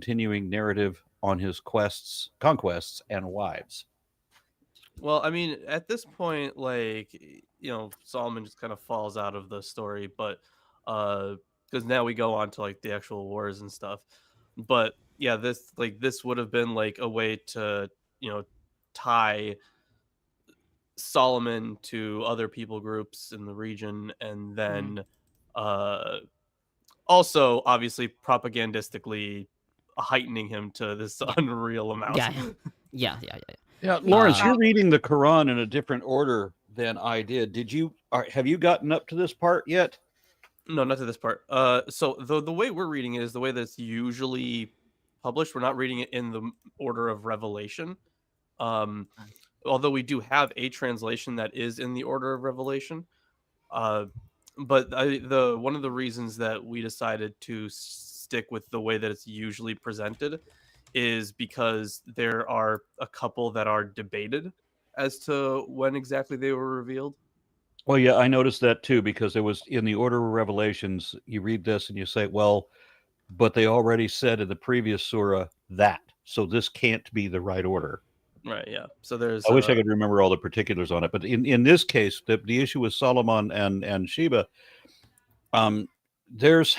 and wives. Well, I mean, at this point, like Solomon just kind of falls out of the story, but because now we go on to like the actual wars and stuff. But yeah, this would have been like a way to tie Solomon to other people groups in the region, and then also obviously propagandistically heightening him to this unreal amount. Yeah. Yeah, Lawrence, Uh, you're reading the Quran in a different order than I did. Have you gotten up to this part yet? No, not to this part. So the way we're reading it is the way that's usually published. We're not reading it in the order of revelation. Although we do have a translation that is in the order of revelation. But one of the reasons that we decided to stick with the way that it's usually presented is because there are a couple that are debated as to when exactly they were revealed. Well, yeah, I noticed that too, because it was in the order of revelations. You read this and you say, well, but they already said in the previous surah that, so this can't be the right order. Right, yeah. So there's I wish I could remember all the particulars on it, but in this case, the issue with Solomon and Sheba, there's,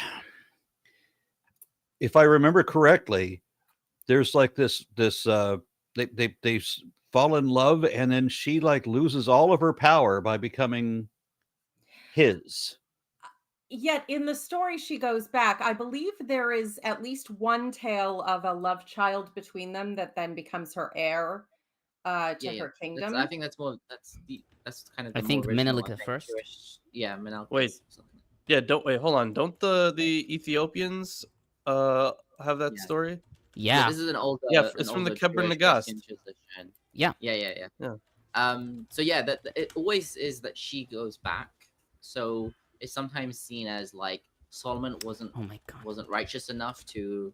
if I remember correctly, there's like this they fall in love, and then she like loses all of her power by becoming his. Yet in the story she goes back, I believe there is at least one tale of a love child between them that then becomes her heir to her kingdom. I think that's kind of the I think more original, Menelik the First. Menelik. Wait. Yeah, hold on. Don't the Ethiopians have that story? Yeah. This is an older. Yeah, it's from the Kebra Nagast. Yeah. Yeah. So yeah, that it always is that she goes back. So it's sometimes seen as like Solomon wasn't righteous enough to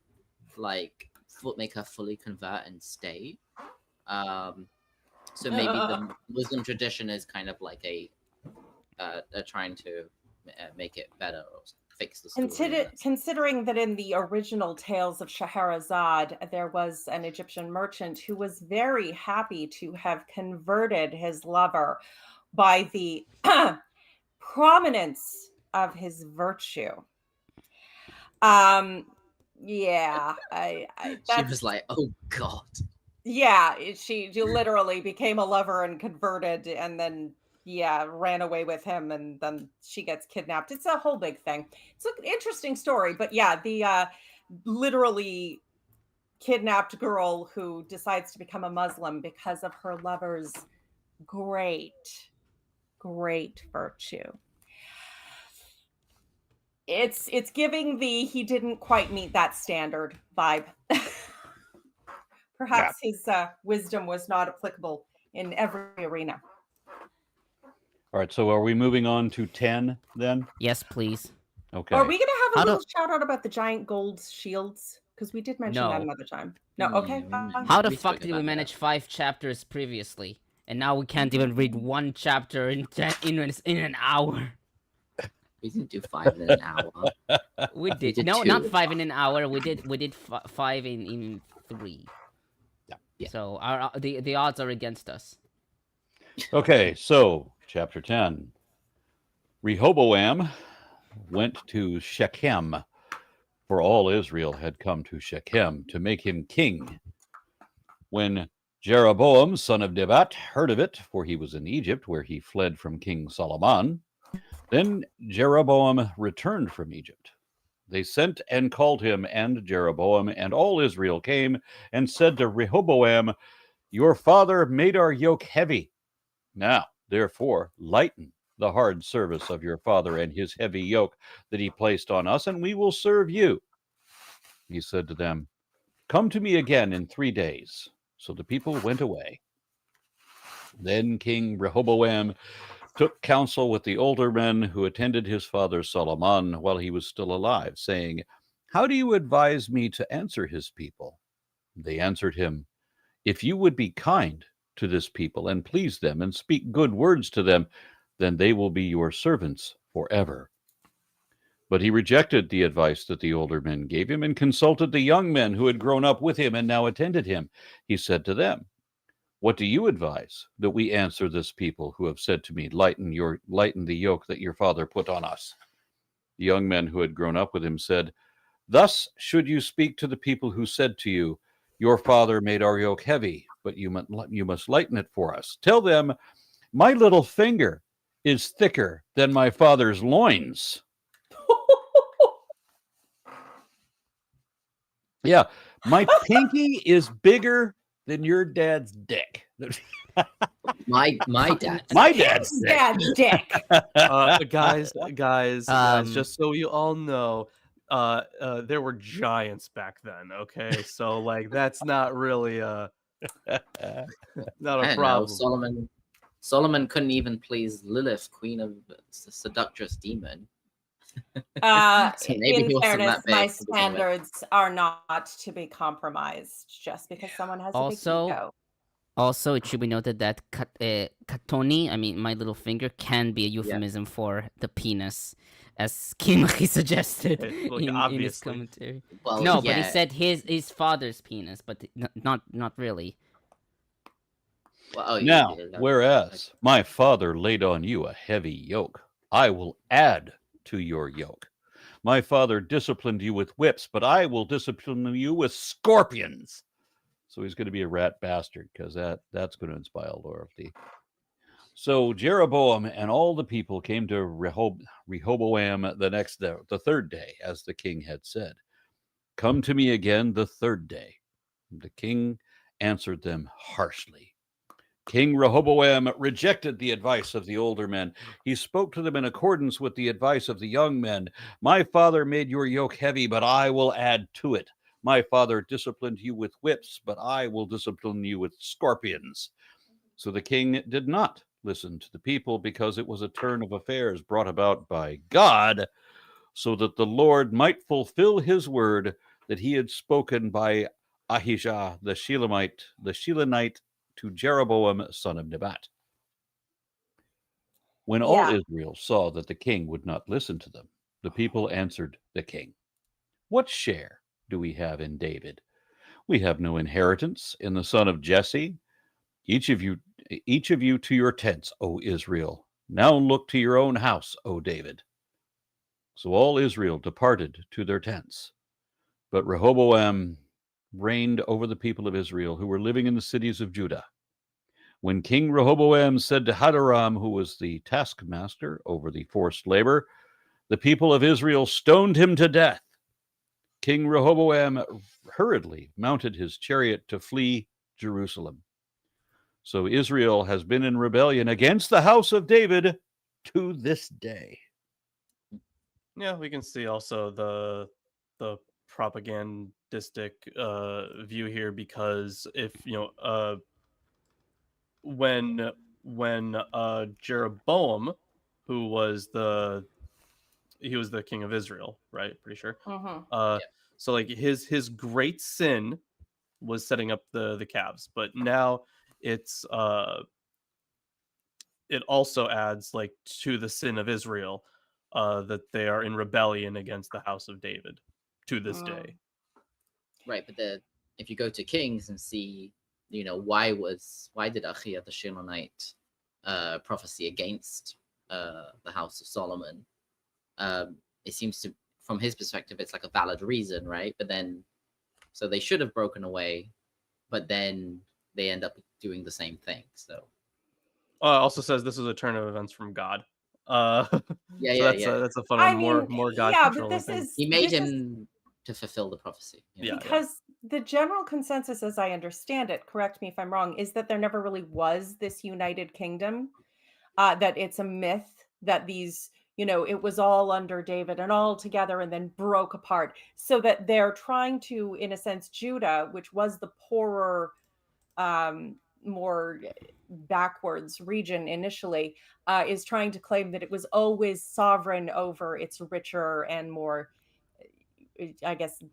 like make her fully convert and stay. So maybe the Muslim tradition is kind of like a trying to make it better or fix the story. Considering that in the original tales of Scheherazade, there was an Egyptian merchant who was very happy to have converted his lover by the prominence of his virtue. Yeah, she was like, oh God. Yeah, she literally became a lover and converted, and then ran away with him, and then she gets kidnapped. It's a whole big thing. It's an interesting story, but yeah, the literally kidnapped girl who decides to become a Muslim because of her lover's great virtue. It's giving the he didn't quite meet that standard vibe. Perhaps his wisdom was not applicable in every arena. All right, so are we moving on to 10 then? Yes, please. Okay. Are we going to have a little shout out about the giant gold shields? Because we did mention that another time. No, okay. How the fuck did we manage 5 chapters previously, and now we can't even read one chapter in an hour? We didn't do 5 in an hour. We did no, 2. Not 5 in an hour. We did 5 in 3. Yeah. So the odds are against us. Okay, so chapter 10. Rehoboam went to Shechem, for all Israel had come to Shechem to make him king. When Jeroboam, son of Nebat, heard of it, for he was in Egypt, where he fled from King Solomon, then Jeroboam returned from Egypt. They sent and called him, and Jeroboam and all Israel came and said to Rehoboam, your father made our yoke heavy. Now, therefore, lighten the hard service of your father and his heavy yoke that he placed on us, and we will serve you. He said to them, come to me again in 3 days. So the people went away. Then King Rehoboam took counsel with the older men who attended his father Solomon while he was still alive, saying, how do you advise me to answer his people? They answered him, if you would be kind to this people and please them and speak good words to them, then they will be your servants forever. But he rejected the advice that the older men gave him and consulted the young men who had grown up with him and now attended him. He said to them, what do you advise that we answer this people who have said to me, lighten the yoke that your father put on us? The young men who had grown up with him said, thus should you speak to the people who said to you, your father made our yoke heavy, but you must lighten it for us. Tell them, my little finger is thicker than my father's loins. Yeah, my pinky is bigger than your dad's dick. My dad. My dad's King's sick. dad's dick. Guys, Um, just so you all know, there were giants back then. Okay, so like that's not really not I a don't know. problem. Solomon couldn't even please Lilith, queen of the seductress demon. So maybe he In wasn't fairness, that big my to begin with. standards are not to be compromised just because someone has a big Also, ego. Also, it should be noted that katoni, I mean, my little finger, can be a euphemism for the penis, as Kimchi suggested Like, in his obviously. commentary. Well, No, but he yeah. said his father's penis, but not really. Well, oh, Now, yeah, whereas my father laid on you a heavy yoke, I will add to your yoke. My father disciplined you with whips, but I will discipline you with scorpions. So he's going to be a rat bastard, because that's going to inspire loyalty. So Jeroboam and all the people came to Rehoboam the third day, as the king had said. Come to me again the third day. The king answered them harshly. King Rehoboam rejected the advice of the older men. He spoke to them in accordance with the advice of the young men. My father made your yoke heavy, but I will add to it. My father disciplined you with whips, but I will discipline you with scorpions. So the king did not listen to the people, because it was a turn of affairs brought about by God, so that the Lord might fulfill his word that he had spoken by Ahijah the Shilonite to Jeroboam son of Nebat. When all Israel saw that the king would not listen to them, the people answered the king, "What share do we have in David? We have no inheritance in the son of Jesse. Each of you to your tents, O Israel. Now look to your own house, O David." So all Israel departed to their tents. But Rehoboam reigned over the people of Israel who were living in the cities of Judah. When King Rehoboam said to Hadoram, who was the taskmaster over the forced labor, the people of Israel stoned him to death. King Rehoboam hurriedly mounted his chariot to flee Jerusalem. So Israel has been in rebellion against the house of David to this day. Yeah, we can see also the propagandistic view here, because if when Jeroboam, who was the king of Israel, right? Pretty sure. Mhm. So like his great sin was setting up the calves, but now it's it also adds like to the sin of Israel, that they are in rebellion against the house of David to this day. Right, but if you go to Kings and see, why did Achia the Shilonite prophecy against the house of Solomon? It seems to, from his perspective, it's like a valid reason, right? But then, so they should have broken away, but then they end up doing the same thing. So Also says this is a turn of events from God. So that's a fun I one. mean, More God yeah, but controlling this thing. is he made this is him to fulfill the prophecy. Yeah. because the general consensus, as I understand it, correct me if I'm wrong, is that there never really was this united kingdom. That it's a myth that these, it was all under David and all together and then broke apart. So that they're trying to, in a sense, Judah, which was the poorer, more backwards region initially, is trying to claim that it was always sovereign over its richer and more, I guess,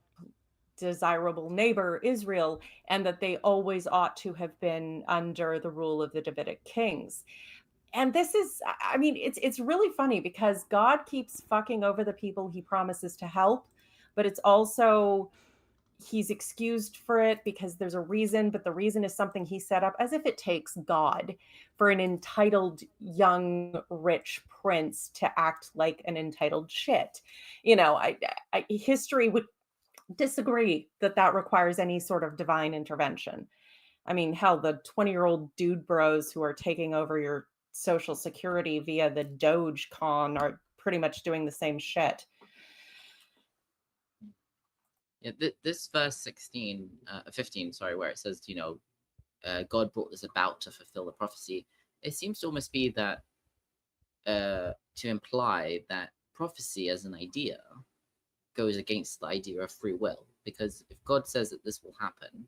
desirable neighbor Israel, and that they always ought to have been under the rule of the Davidic kings. And this is, I mean, it's really funny because God keeps fucking over the people he promises to help, but it's also, he's excused for it because there's a reason, but the reason is something he set up, as if it takes God for an entitled young rich prince to act like an entitled shit. History would disagree that requires any sort of divine intervention. I mean, hell, the 20-year-old dude bros who are taking over your social security via the Dogecoin are pretty much doing the same shit. Yeah, this verse 15, sorry, where it says, God brought this about to fulfill the prophecy, it seems to almost be that to imply that prophecy as an idea goes against the idea of free will. Because if God says that this will happen,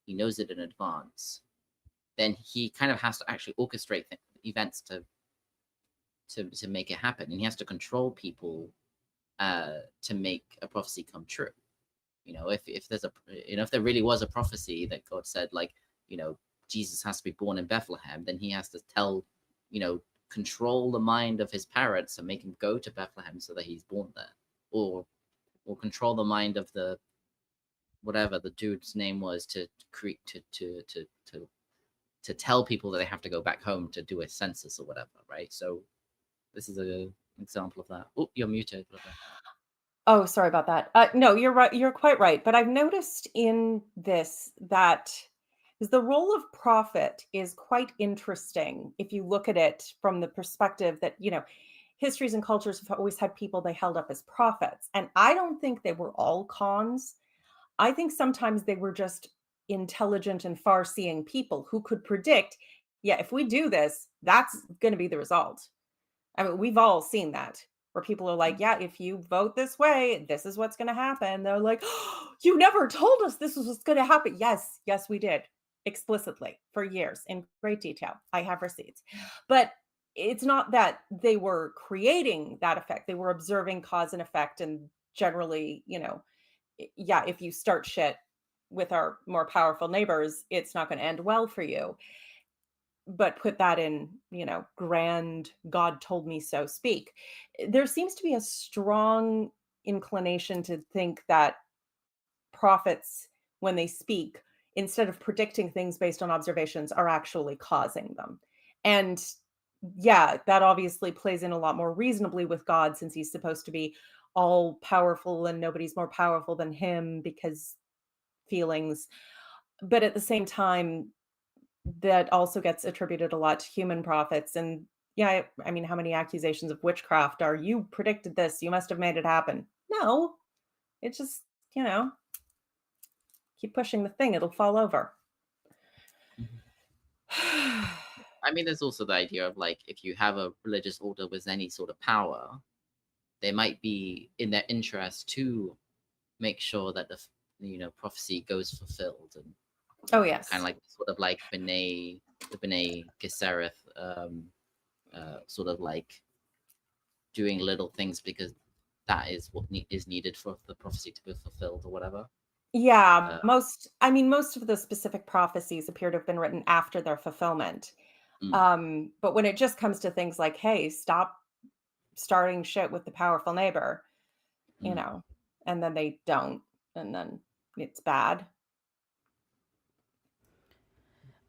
he knows it in advance, then he kind of has to actually orchestrate events to make it happen, and he has to control people to make a prophecy come true. If there's if there really was a prophecy that God said, like, Jesus has to be born in Bethlehem, then he has to control the mind of his parents and make him go to Bethlehem so that he's born there, or control the mind of the whatever the dude's name was to tell people that they have to go back home to do a census or whatever, right? So this is an example of that. Oh, you're muted. Oh, sorry about that. No, you're right. You're quite right. But I've noticed in this that the role of prophet is quite interesting if you look at it from the perspective that, histories and cultures have always had people they held up as prophets. And I don't think they were all cons. I think sometimes they were just intelligent and far-seeing people who could predict, if we do this, that's going to be the result. I mean, we've all seen that, where people are like, if you vote this way, this is what's going to happen. They're like, oh, you never told us this was what's going to happen. Yes, we did, explicitly, for years, in great detail. I have receipts. But it's not that they were creating that effect. They were observing cause and effect, and generally, if you start shit with our more powerful neighbors, it's not going to end well for you. But put that in, grand God told me so speak. There seems to be a strong inclination to think that prophets, when they speak, instead of predicting things based on observations, are actually causing them. And that obviously plays in a lot more reasonably with God, since he's supposed to be all powerful and nobody's more powerful than him, because feelings. But at the same time, that also gets attributed a lot to human prophets. And I mean, how many accusations of witchcraft are, you predicted this, you must have made it happen? No, it's just, keep pushing the thing, it'll fall over. I mean, there's also the idea of, like, if you have a religious order with any sort of power, they might be in their interest to make sure that the prophecy goes fulfilled. And oh yes, kind of like sort of like the B'nai Gesserith, sort of like doing little things because that is what is needed for the prophecy to be fulfilled or whatever. most of the specific prophecies appear to have been written after their fulfillment. But when it just comes to things like, hey, stop starting shit with the powerful neighbor, and then they don't, and then it's bad.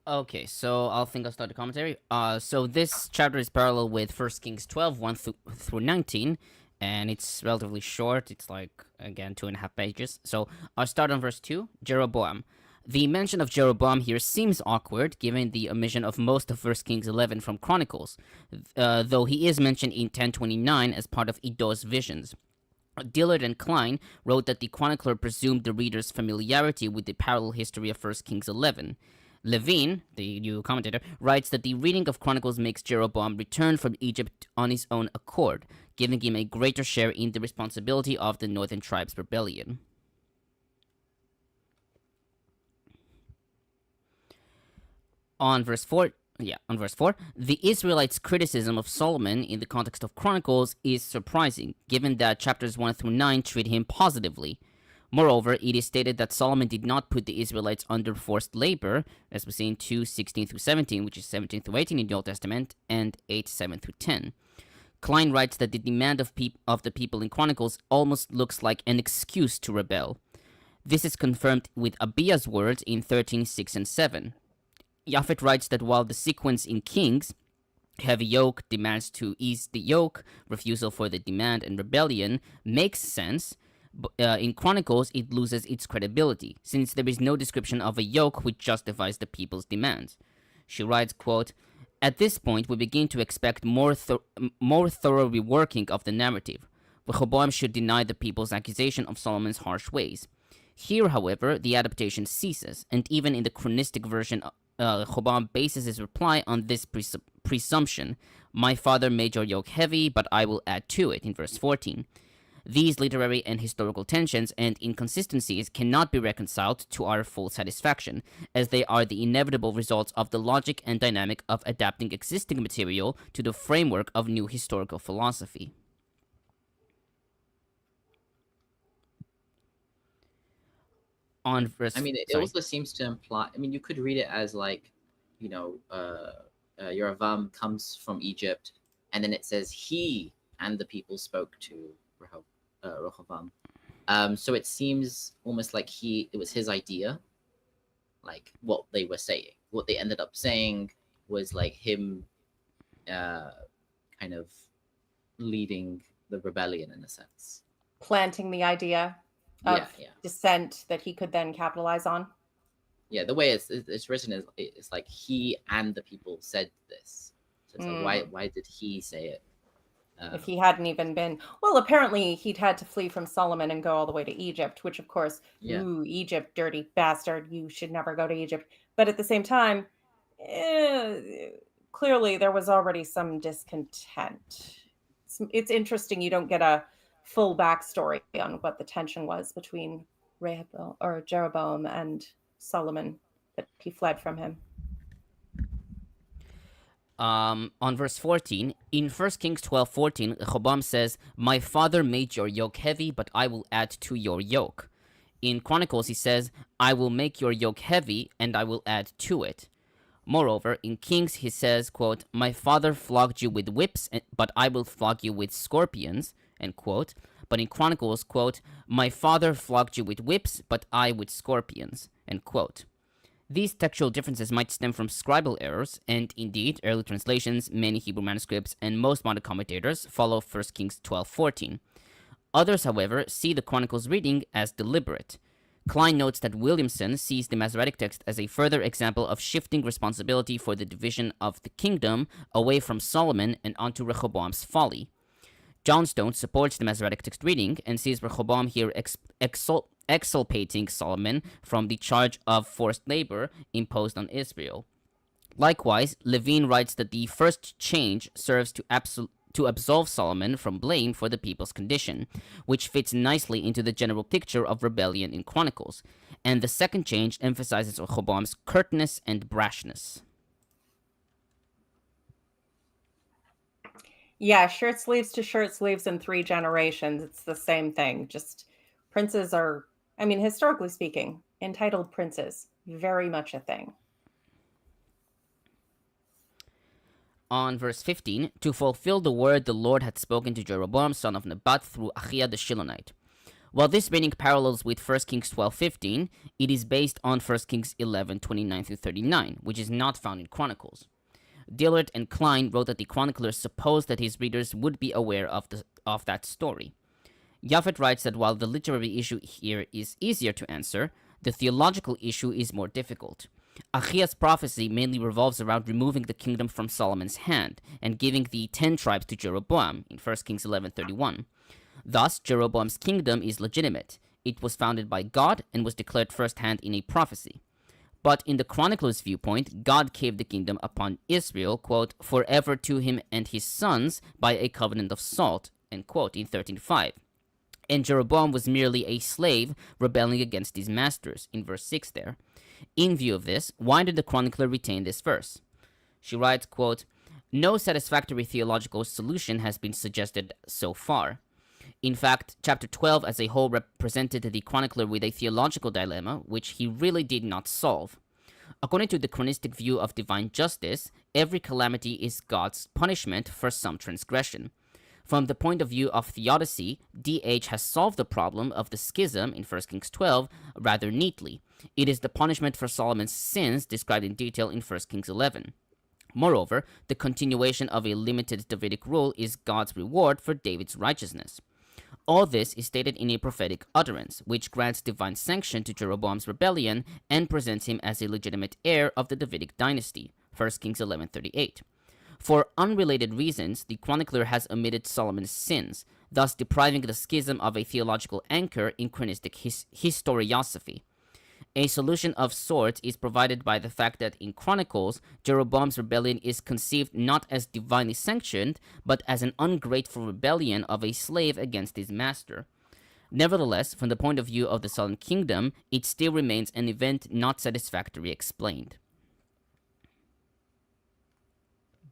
Okay, so I'll start the commentary. So this chapter is parallel with 1 Kings 12, 1 through 19, and it's relatively short. It's like, again, 2.5 pages. So I'll start on verse 2, Jeroboam. The mention of Jeroboam here seems awkward, given the omission of most of 1 Kings 11 from Chronicles, though he is mentioned in 1029 as part of Iddo's visions. Dillard and Klein wrote that the chronicler presumed the reader's familiarity with the parallel history of 1 Kings 11. Levin, the new commentator, writes that the reading of Chronicles makes Jeroboam return from Egypt on his own accord, giving him a greater share in the responsibility of the Northern Tribes' rebellion. On verse 4, the Israelites' criticism of Solomon in the context of Chronicles is surprising, given that chapters 1 through 9 treat him positively. Moreover, it is stated that Solomon did not put the Israelites under forced labor, as we see in 2:16 through 17, which is 17 through 18 in the Old Testament, and 8:7 through 10. Klein writes that the demand of the people in Chronicles almost looks like an excuse to rebel. This is confirmed with Abiah's words in 13:6 and 7. Japhet writes that while the sequence in Kings, heavy yoke, demands to ease the yoke, refusal for the demand, and rebellion, makes sense, in Chronicles it loses its credibility, since there is no description of a yoke which justifies the people's demands. She writes, quote, "At this point we begin to expect more thorough reworking of the narrative. Rehoboam should deny the people's accusation of Solomon's harsh ways. Here, however, the adaptation ceases, and even in the chronistic version Rehoboam bases his reply on this presumption. My father made your yoke heavy, but I will add to it, in verse 14. These literary and historical tensions and inconsistencies cannot be reconciled to our full satisfaction, as they are the inevitable results of the logic and dynamic of adapting existing material to the framework of new historical philosophy. On verse, I mean, it sorry. also seems to imply. I mean, you could read it as like, you know, Yerovam comes from Egypt, and then it says he and the people spoke to Rehoboam. So it seems almost like it was his idea, like what they were saying. What they ended up saying was like him, kind of leading the rebellion in a sense. Planting the idea of Yeah. dissent that he could then capitalize on. Yeah, the way it's written is it's like he and the people said this. So it's like why did he say it? If he hadn't even been, well, apparently he'd had to flee from Solomon and go all the way to Egypt, which of course, ooh, Egypt, dirty bastard, you should never go to Egypt. But at the same time, clearly there was already some discontent. It's interesting you don't get a full backstory on what the tension was between Jeroboam and Solomon, that he fled from him. On verse 14, in 1 Kings 12:14, Rehoboam says, my father made your yoke heavy, but I will add to your yoke. In Chronicles, he says, I will make your yoke heavy, and I will add to it. Moreover, in Kings, he says, quote, my father flogged you with whips, but I will flog you with scorpions, end quote. But in Chronicles, quote, my father flogged you with whips, but I with scorpions, end quote. These textual differences might stem from scribal errors, and indeed, early translations, many Hebrew manuscripts, and most modern commentators follow 1 Kings 12:14. Others, however, see the Chronicles reading as deliberate. Klein notes that Williamson sees the Masoretic text as a further example of shifting responsibility for the division of the kingdom away from Solomon and onto Rehoboam's folly. Johnstone supports the Masoretic text reading and sees Rehoboam here exculpating Solomon from the charge of forced labor imposed on Israel. Likewise, Levin writes that the first change serves to absolve Solomon from blame for the people's condition, which fits nicely into the general picture of rebellion in Chronicles, and the second change emphasizes Rehoboam's curtness and brashness. Yeah, shirt sleeves to shirt sleeves in 3 generations. It's the same thing. Just princes are, I mean, historically speaking, entitled princes, very much a thing. On verse 15, to fulfill the word the Lord had spoken to Jeroboam, son of Nebat, through Achiah the Shilonite. While this reading parallels with 1 Kings 12:15, it is based on 1 Kings 11:29-39, which is not found in Chronicles. Dillard and Klein wrote that the chronicler supposed that his readers would be aware of that story. Japhet writes that while the literary issue here is easier to answer, the theological issue is more difficult. Achiah's prophecy mainly revolves around removing the kingdom from Solomon's hand and giving the 10 tribes to Jeroboam in 1 Kings 11:31. Thus, Jeroboam's kingdom is legitimate. It was founded by God and was declared firsthand in a prophecy. But in the chronicler's viewpoint, God gave the kingdom upon Israel, quote, forever to him and his sons by a covenant of salt, end quote, in 13:5. And Jeroboam was merely a slave rebelling against his masters, in verse 6 there. In view of this, why did the chronicler retain this verse? She writes, quote, no satisfactory theological solution has been suggested so far. In fact, chapter 12 as a whole represented the chronicler with a theological dilemma, which he really did not solve. According to the chronistic view of divine justice, every calamity is God's punishment for some transgression. From the point of view of theodicy, D.H. has solved the problem of the schism in 1 Kings 12 rather neatly. It is the punishment for Solomon's sins described in detail in 1 Kings 11. Moreover, the continuation of a limited Davidic rule is God's reward for David's righteousness. All this is stated in a prophetic utterance, which grants divine sanction to Jeroboam's rebellion and presents him as a legitimate heir of the Davidic dynasty, 1 Kings 11:38. For unrelated reasons, the chronicler has omitted Solomon's sins, thus depriving the schism of a theological anchor in chronistic historiosophy. A solution of sorts is provided by the fact that in Chronicles, Jeroboam's rebellion is conceived not as divinely sanctioned, but as an ungrateful rebellion of a slave against his master. Nevertheless, from the point of view of the Southern Kingdom, it still remains an event not satisfactorily explained.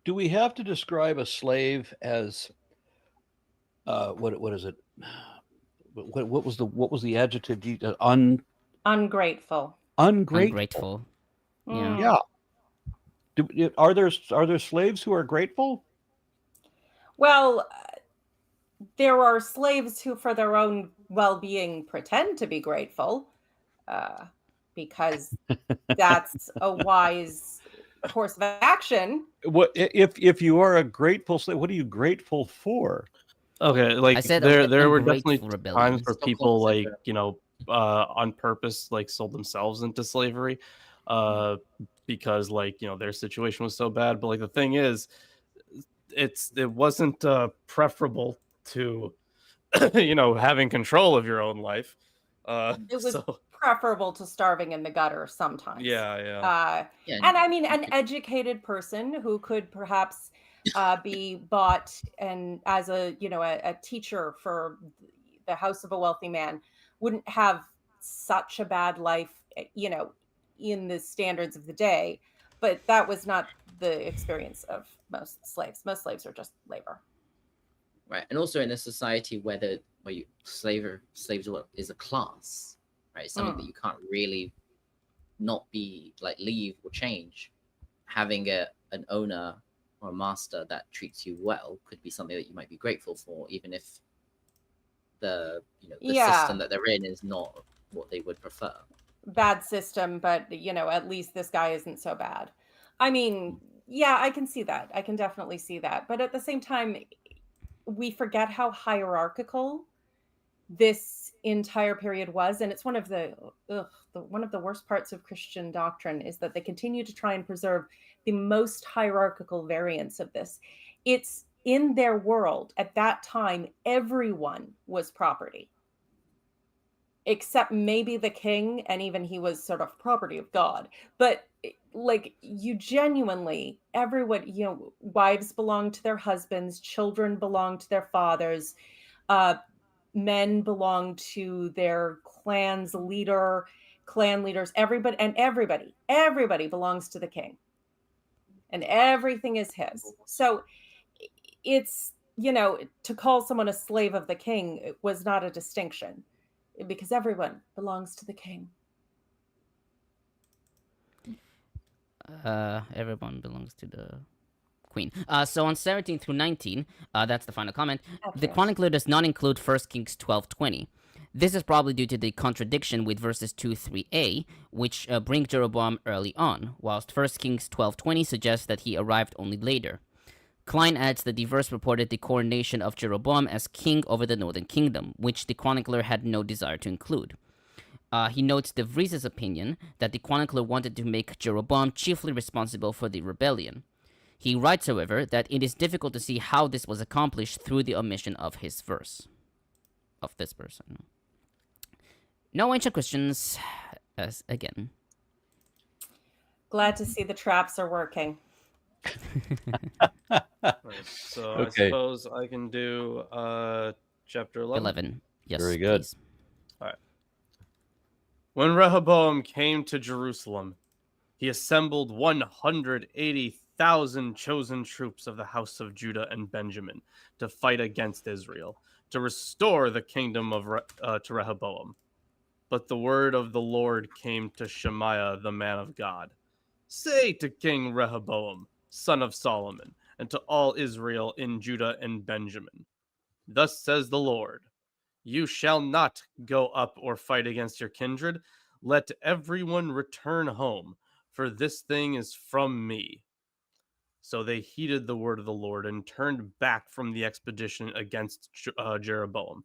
Do we have to describe a slave as what is it? What was the adjective? Ungrateful. Ungrateful. Yeah. Yeah. Are there slaves who are grateful? Well, there are slaves who, for their own well-being, pretend to be grateful, because that's a wise course of action. What if you are a grateful slave? What are you grateful for? Okay, like I said there were ungrateful definitely rebellion. times where Stop people calling it like on purpose like sold themselves into slavery, because like their situation was so bad. But like the thing is, it wasn't preferable to having control of your own life. It was So preferable to starving in the gutter sometimes. yeah. Yeah, And I mean, an educated person who could perhaps be bought and as a teacher for the house of a wealthy man wouldn't have such a bad life, in the standards of the day. But that was not the experience of most slaves. Most slaves are just labor. right. And also in a society where slaves is a class, right? Something that you can't really not be like leave or change. Having an owner or a master that treats you well could be something that you might be grateful for, even if the system that they're in is not what they would prefer. Bad system, but at least this guy isn't so bad. I mean, yeah, I can see that. I can definitely see that. But at the same time, we forget how hierarchical this entire period was, and it's one of the worst parts of Christian doctrine is that they continue to try and preserve the most hierarchical variants of this. It's in their world at that time, everyone was property, except maybe the king, and even he was sort of property of God. But like, you genuinely, everyone, wives belong to their husbands, children belong to their fathers, men belong to their clan leaders, everybody belongs to the king, and everything is his. So it's, to call someone a slave of the king was not a distinction, because everyone belongs to the king. Everyone belongs to the queen. So on 17 through 19, that's the final comment. The chronicler does not include 1 Kings 12:20. This is probably due to the contradiction with verses 2-3a, which bring Jeroboam early on, whilst 1 Kings 12:20 suggests that he arrived only later. Klein adds that the verse reported the coronation of Jeroboam as king over the northern kingdom, which the chronicler had no desire to include. He notes Divrey's opinion that the chronicler wanted to make Jeroboam chiefly responsible for the rebellion. He writes, however, that it is difficult to see how this was accomplished through the omission of his verse. Of this person. No ancient questions, as again. Glad to see the traps are working. Right, so Okay. I suppose I can do chapter 11. Yes, Very good. please. All right. When Rehoboam came to Jerusalem, he assembled 180,000 chosen troops of the house of Judah and Benjamin to fight against Israel, to restore the kingdom to Rehoboam. But the word of the Lord came to Shemaiah, the man of God. Say to King Rehoboam, son of Solomon, and to all Israel in Judah and Benjamin, thus says the Lord, you shall not go up or fight against your kindred. Let everyone return home, for this thing is from me. So they heeded the word of the Lord and turned back from the expedition against Jeroboam.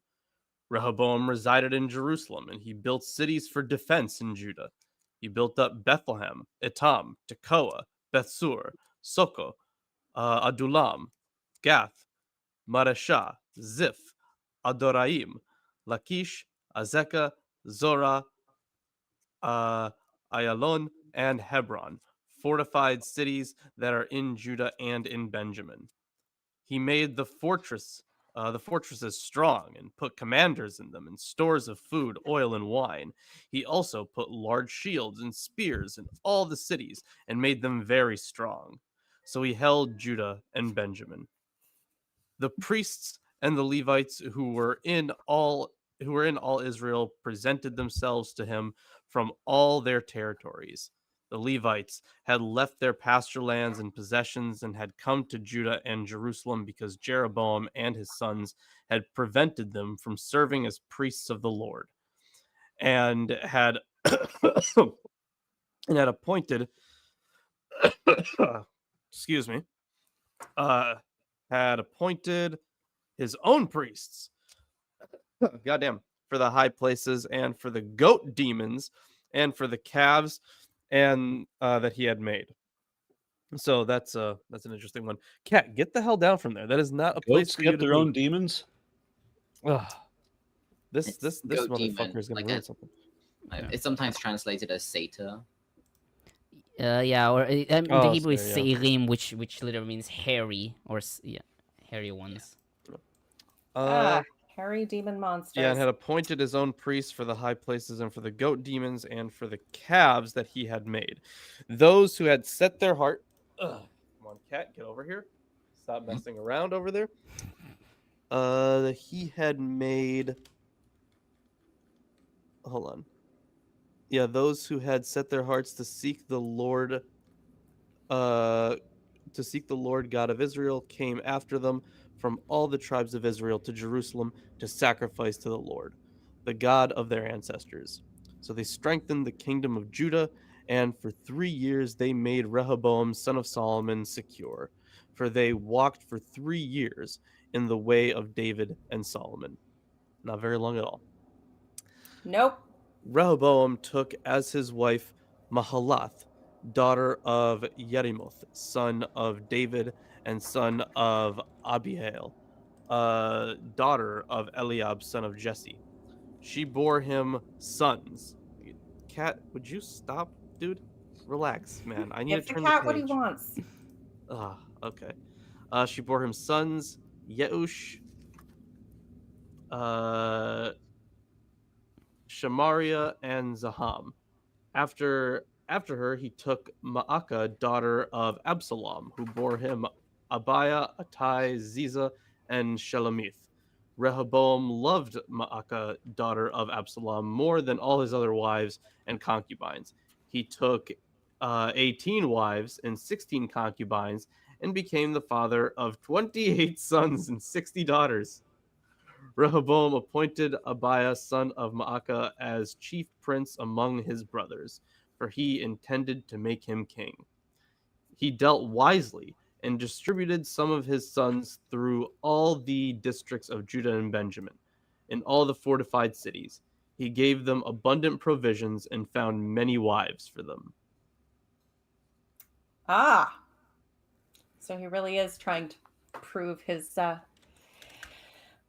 Rehoboam resided in Jerusalem, and he built cities for defense in Judah. He built up Bethlehem, Etam, Tekoa, Bethsur, Soko, Adulam, Gath, Mareshah, Ziph, Adoraim, Lachish, Azekah, Zorah, Ayalon, and Hebron, fortified cities that are in Judah and in Benjamin. He made the fortresses strong, and put commanders in them, and stores of food, oil, and wine. He also put large shields and spears in all the cities, and made them very strong. So he held Judah and Benjamin. The priests and the Levites who were in all Israel presented themselves to him from all their territories. The Levites had left their pasture lands and possessions and had come to Judah and Jerusalem because Jeroboam and his sons had prevented them from serving as priests of the Lord, and had appointed excuse me had appointed his own priests, goddamn, for the high places and for the goat demons and for the calves and that he had made. So that's an interesting one. Cat, get the hell down from there. That is not a place Goats for you get to their be. own demons. Ugh. This It's this goat demon, motherfucker is gonna like ruin a- something. Yeah. It's sometimes translated as satyr. Yeah, or the Oh, Hebrew is sorry, yeah. seirim, which literally means hairy, or hairy ones. Hairy demon monsters. Yeah, and had appointed his own priests for the high places and for the goat demons and for the calves that he had made. Those who had set their heart. Ugh, come on, cat, get over here. Stop messing around over there. He had made. Hold on. Yeah, those who had set their hearts to seek the Lord. To seek the Lord God of Israel came after them from all the tribes of Israel to Jerusalem to sacrifice to the Lord, the God of their ancestors. So they strengthened the kingdom of Judah, and for 3 years they made Rehoboam, son of Solomon, secure. For they walked for 3 years in the way of David and Solomon. Not very long at all. Nope. Rehoboam took as his wife Mahalath, daughter of Yerimoth, son of David and son of Abihail, daughter of Eliab, son of Jesse. She bore him sons. Cat, would you stop, dude? Relax, man. I need Give to the turn cat the what he page. wants. Okay. She bore him sons, Yeush, Shamaria, and Zaham. After her, he took Ma'akah, daughter of Absalom, who bore him Abiah, Attai, Ziza, and Shelemith. Rehoboam loved Ma'akah, daughter of Absalom, more than all his other wives and concubines. He took 18 wives and 16 concubines and became the father of 28 sons and 60 daughters. Rehoboam appointed Abiah, son of Ma'akah, as chief prince among his brothers, for he intended to make him king. He dealt wisely and distributed some of his sons through all the districts of Judah and Benjamin, in all the fortified cities. He gave them abundant provisions and found many wives for them. So he really is trying to prove his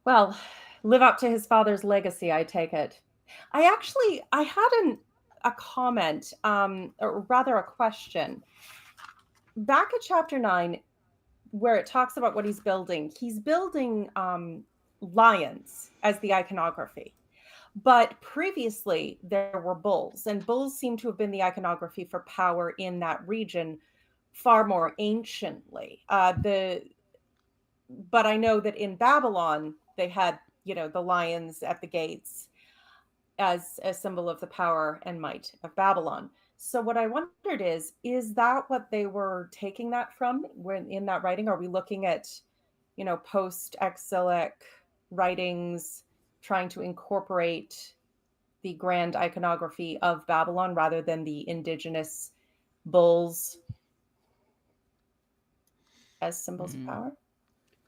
live up to his father's legacy, I take it. I had a comment, or rather a question. Back at chapter 9, where it talks about what he's building lions as the iconography. But previously, there were bulls, and bulls seem to have been the iconography for power in that region far more anciently. But I know that in Babylon, they had, the lions at the gates as a symbol of the power and might of Babylon. So what I wondered is that what they were taking that from when in that writing? Are we looking at, post-exilic writings trying to incorporate the grand iconography of Babylon rather than the indigenous bulls as symbols of power?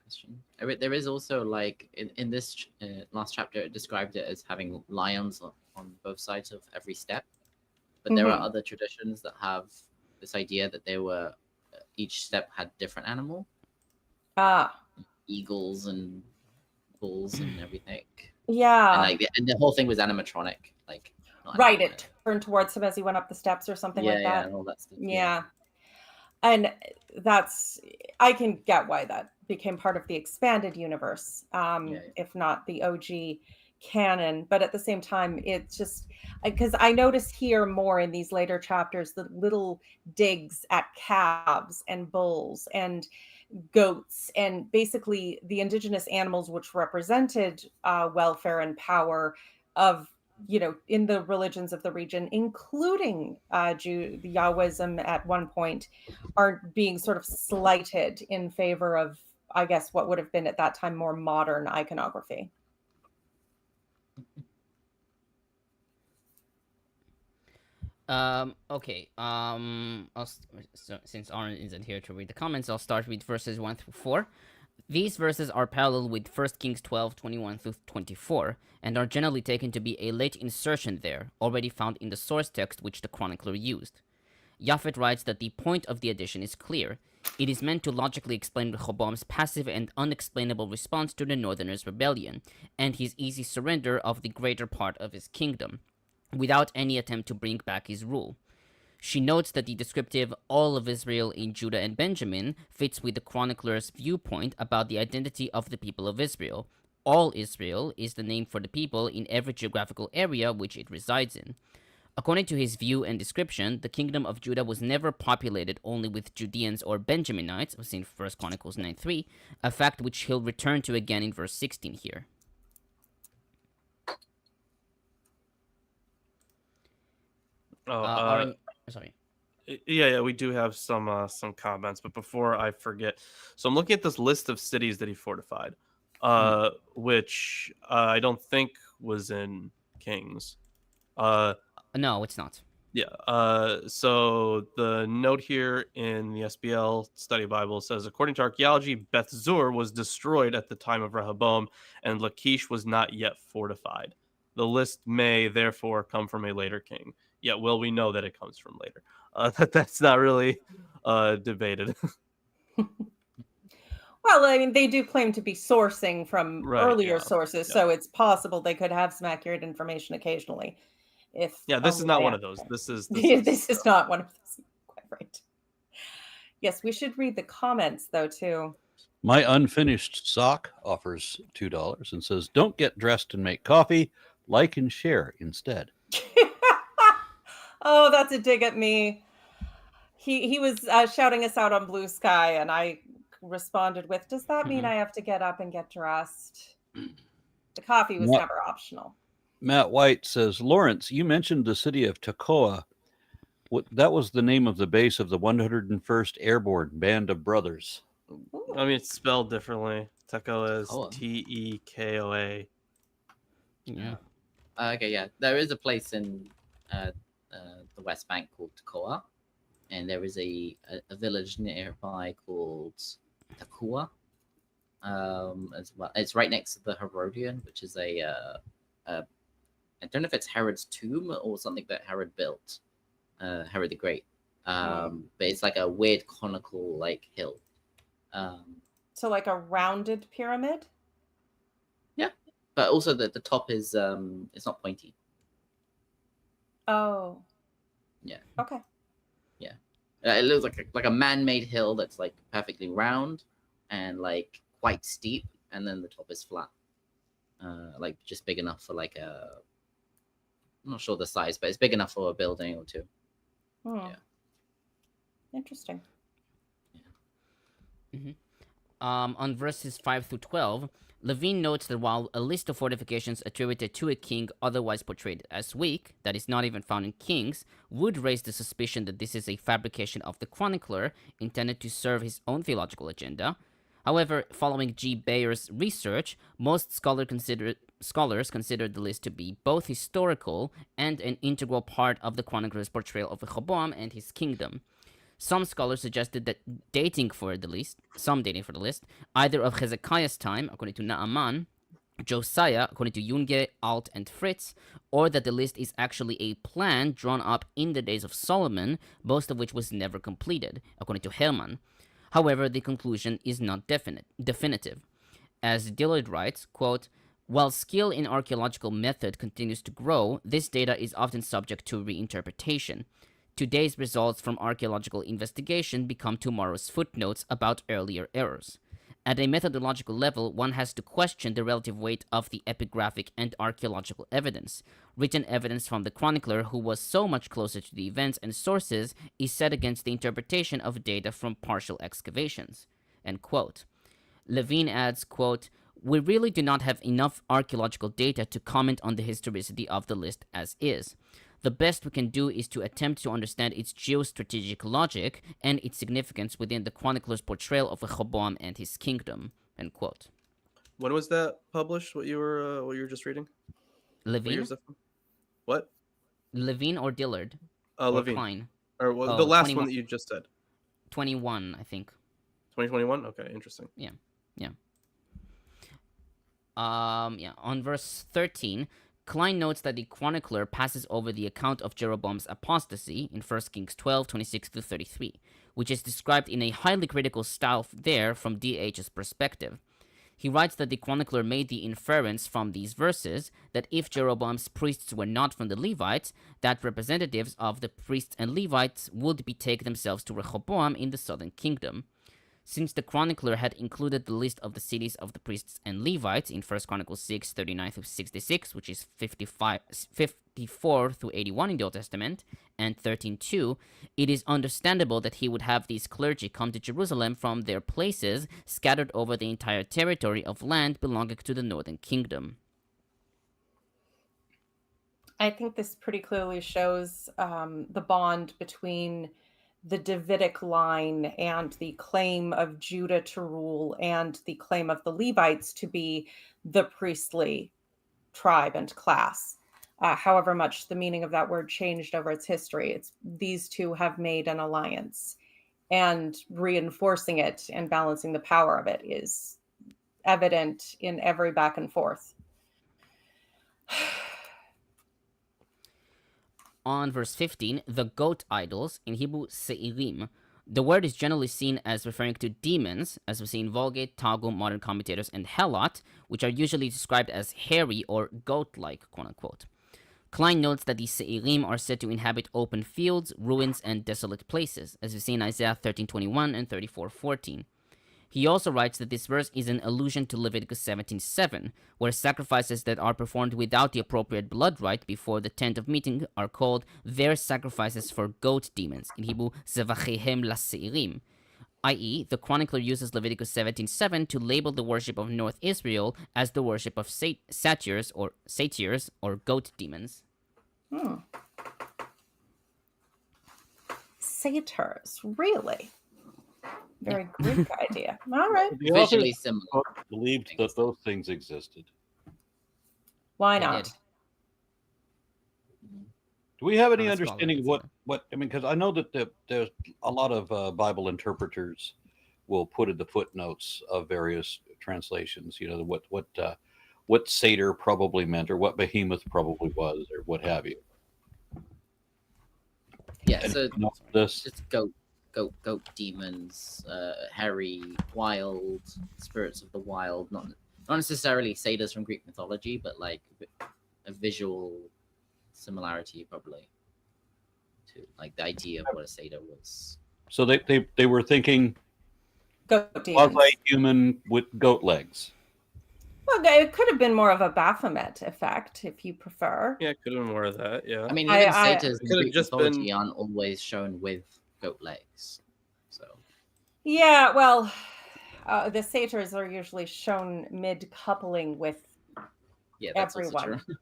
Question. There is also like in this last chapter, it described it as having lions on both sides of every step. But there are other traditions that have this idea that each step had different animal. Eagles and bulls and everything. Yeah. And the whole thing was animatronic. Like Not Right, anymore. it turned towards him as he went up the steps or something like that. and all that stuff. Yeah. And that's, I can get why that became part of the expanded universe, if not the OG canon. But at the same time, it's just because I notice here more in these later chapters the little digs at calves and bulls and goats and basically the indigenous animals which represented welfare and power of, you know, in the religions of the region, including the Yahwism at one point, are being sort of slighted in favor of, I guess, what would have been at that time more modern iconography. Okay. Since Aaron isn't here to read the comments, I'll start with verses 1 through 4. These verses are parallel with 1 Kings 12, 21 through 24, and are generally taken to be a late insertion there, already found in the source text which the chronicler used. Japhet writes that the point of the addition is clear. It is meant to logically explain Rehoboam's passive and unexplainable response to the northerners' rebellion, and his easy surrender of the greater part of his kingdom, without any attempt to bring back his rule. She notes that the descriptive all of Israel in Judah and Benjamin fits with the chronicler's viewpoint about the identity of the people of Israel. All Israel is the name for the people in every geographical area which it resides in. According to his view and description, the kingdom of Judah was never populated only with Judeans or Benjaminites, as in 1 Chronicles 9:3, a fact which he'll return to again in verse 16 here. Sorry. Yeah, we do have some comments, but before I forget, so I'm looking at this list of cities that he fortified, which I don't think was in Kings. No, it's not. Yeah. So the note here in the SBL Study Bible says, according to archaeology, Beth Zur was destroyed at the time of Rehoboam, and Lachish was not yet fortified. The list may therefore come from a later king. Yet, will we know that it comes from later? That's not really debated. Well, I mean, they do claim to be sourcing from earlier sources, so it's possible they could have some accurate information occasionally. This is not one of those. This is not one of those. Quite right. Yes, we should read the comments though too. My unfinished sock offers $2 and says, "Don't get dressed and make coffee. Like and share instead." Oh, that's a dig at me. He was shouting us out on Blue Sky, and I responded with, "Does that mean I have to get up and get dressed?" The coffee was never optional. Matt White says, "Lawrence, you mentioned the city of Tekoa. That was the name of the base of the 101st Airborne Band of Brothers." I mean, it's spelled differently. Tekoa is Tekoa. Yeah. Okay, yeah. There is a place in the West Bank called Tekoa, and there is a village nearby called Tekoa as well. It's right next to the Herodian, which is I don't know if it's Herod's tomb or something that Herod built, Herod the Great. But it's like a weird conical like hill. So like a rounded pyramid? Yeah. But also the top is it's not pointy. Oh. Yeah. Okay. Yeah. It looks like a man-made hill that's like perfectly round and like quite steep, and then the top is flat. Like just big enough for like I'm not sure the size, but it's big enough for a building or two. Yeah. Interesting. Yeah. On verses 5 through 12, Levin notes that while a list of fortifications attributed to a king otherwise portrayed as weak, that is not even found in Kings, would raise the suspicion that this is a fabrication of the chronicler intended to serve his own theological agenda. However, following G. Bayer's research, most scholars consider the list to be both historical and an integral part of the chronicler's portrayal of Rehoboam and his kingdom. Some scholars suggested that dating for the list, either of Hezekiah's time, according to Naaman, Josiah, according to Junge, Alt, and Fritz, or that the list is actually a plan drawn up in the days of Solomon, most of which was never completed, according to Hermann. However, the conclusion is not definitive. As Dillard writes, quote, While skill in archaeological method continues to grow, this data is often subject to reinterpretation. Today's results from archaeological investigation become tomorrow's footnotes about earlier errors. At a methodological level, one has to question the relative weight of the epigraphic and archaeological evidence. Written evidence from the chronicler, who was so much closer to the events and sources, is set against the interpretation of data from partial excavations. End quote. Levin adds, quote, "We really do not have enough archaeological data to comment on the historicity of the list as is. The best we can do is to attempt to understand its geostrategic logic and its significance within the chronicler's portrayal of Rehoboam and his kingdom." End quote. When was that published? What you were just reading? What year Levin? is that from? What? Levin or Dillard? Or Levin. Klein? Or well, Oh, the last 21. one that you just said. 21, I think. 2021. Okay, interesting. Yeah. On verse 13, Klein notes that the chronicler passes over the account of Jeroboam's apostasy in 1 Kings 12, 26-33, which is described in a highly critical style there from D.H.'s perspective. He writes that the chronicler made the inference from these verses that if Jeroboam's priests were not from the Levites, that representatives of the priests and Levites would betake themselves to Rehoboam in the southern kingdom. Since the chronicler had included the list of the cities of the priests and Levites in 1 Chronicles 6, 39-66, which is 54-81 in the Old Testament, and 13:2, it is understandable that he would have these clergy come to Jerusalem from their places scattered over the entire territory of land belonging to the northern kingdom. I think this pretty clearly shows the bond between the Davidic line and the claim of Judah to rule and the claim of the Levites to be the priestly tribe and class. However much the meaning of that word changed over its history, these two have made an alliance, and reinforcing it and balancing the power of it is evident in every back and forth. On verse 15, the goat idols, in Hebrew seirim, the word is generally seen as referring to demons, as we see in Vulgate, Targum, modern commentators, and Helot, which are usually described as hairy or goat-like, quote-unquote. Klein notes that the seirim are said to inhabit open fields, ruins, and desolate places, as we see in Isaiah 13:21 and 34:14. He also writes that this verse is an allusion to Leviticus 17:7, where sacrifices that are performed without the appropriate blood rite before the tent of meeting are called their sacrifices for goat demons, in Hebrew zevachehem laseirim, i.e., the chronicler uses Leviticus 17:7 to label the worship of North Israel as the worship of satyrs or goat demons. Satyrs, really? Very Greek idea. All right. The Visually authors similar. believed that those things existed. Why They not? did. Do we have any That's understanding of probably what I mean? Because I know that there's a lot of Bible interpreters will put in the footnotes of various translations. You know what satyr probably meant, or what behemoth probably was, or what have you. Yeah, And so you know this. just goat demons, hairy, wild, spirits of the wild, not necessarily satyrs from Greek mythology, but like a visual similarity probably to like the idea of what a satyr was. So they were thinking Goat demons. quasi-human with goat legs. Well, it could have been more of a Baphomet effect, if you prefer. Yeah, it could have been more of that. Yeah. I mean, even I- satyrs in Could've Greek just mythology been- aren't always shown with goat legs. So Yeah, well, the satyrs are usually shown mid-coupling with yeah, that's also everyone. true.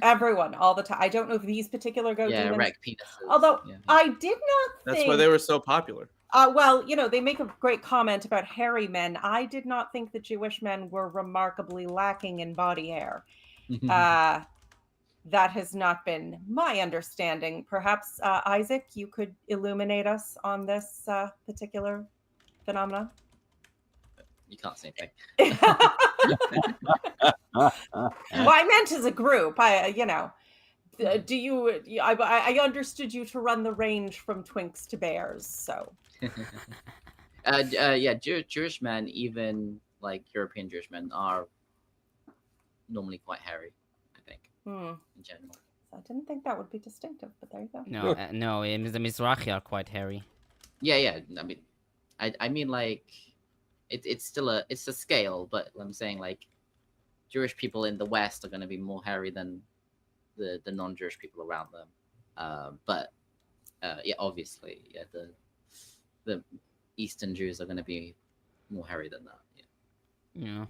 Everyone, all the time. I don't know if these particular goat Yeah, demons... erect penises. Although, yeah. I did not That's think... why they were so popular. Well, they make a great comment about hairy men. I did not think that Jewish men were remarkably lacking in body hair. That has not been my understanding. Perhaps, Isaac, you could illuminate us on this particular phenomenon? You can't say anything. Well, I meant as a group. Do you? I understood you to run the range from twinks to bears. So, Yeah, Jewish men, even like European Jewish men, are normally quite hairy, I think, Hmm. in general. I didn't think that would be distinctive, but there you go. No, no, the Mizrahi are quite hairy. Yeah. I mean, like, it's still a scale, but I'm saying like, Jewish people in the West are going to be more hairy than the non-Jewish people around them. But obviously, the Eastern Jews are going to be more hairy than that. Yeah.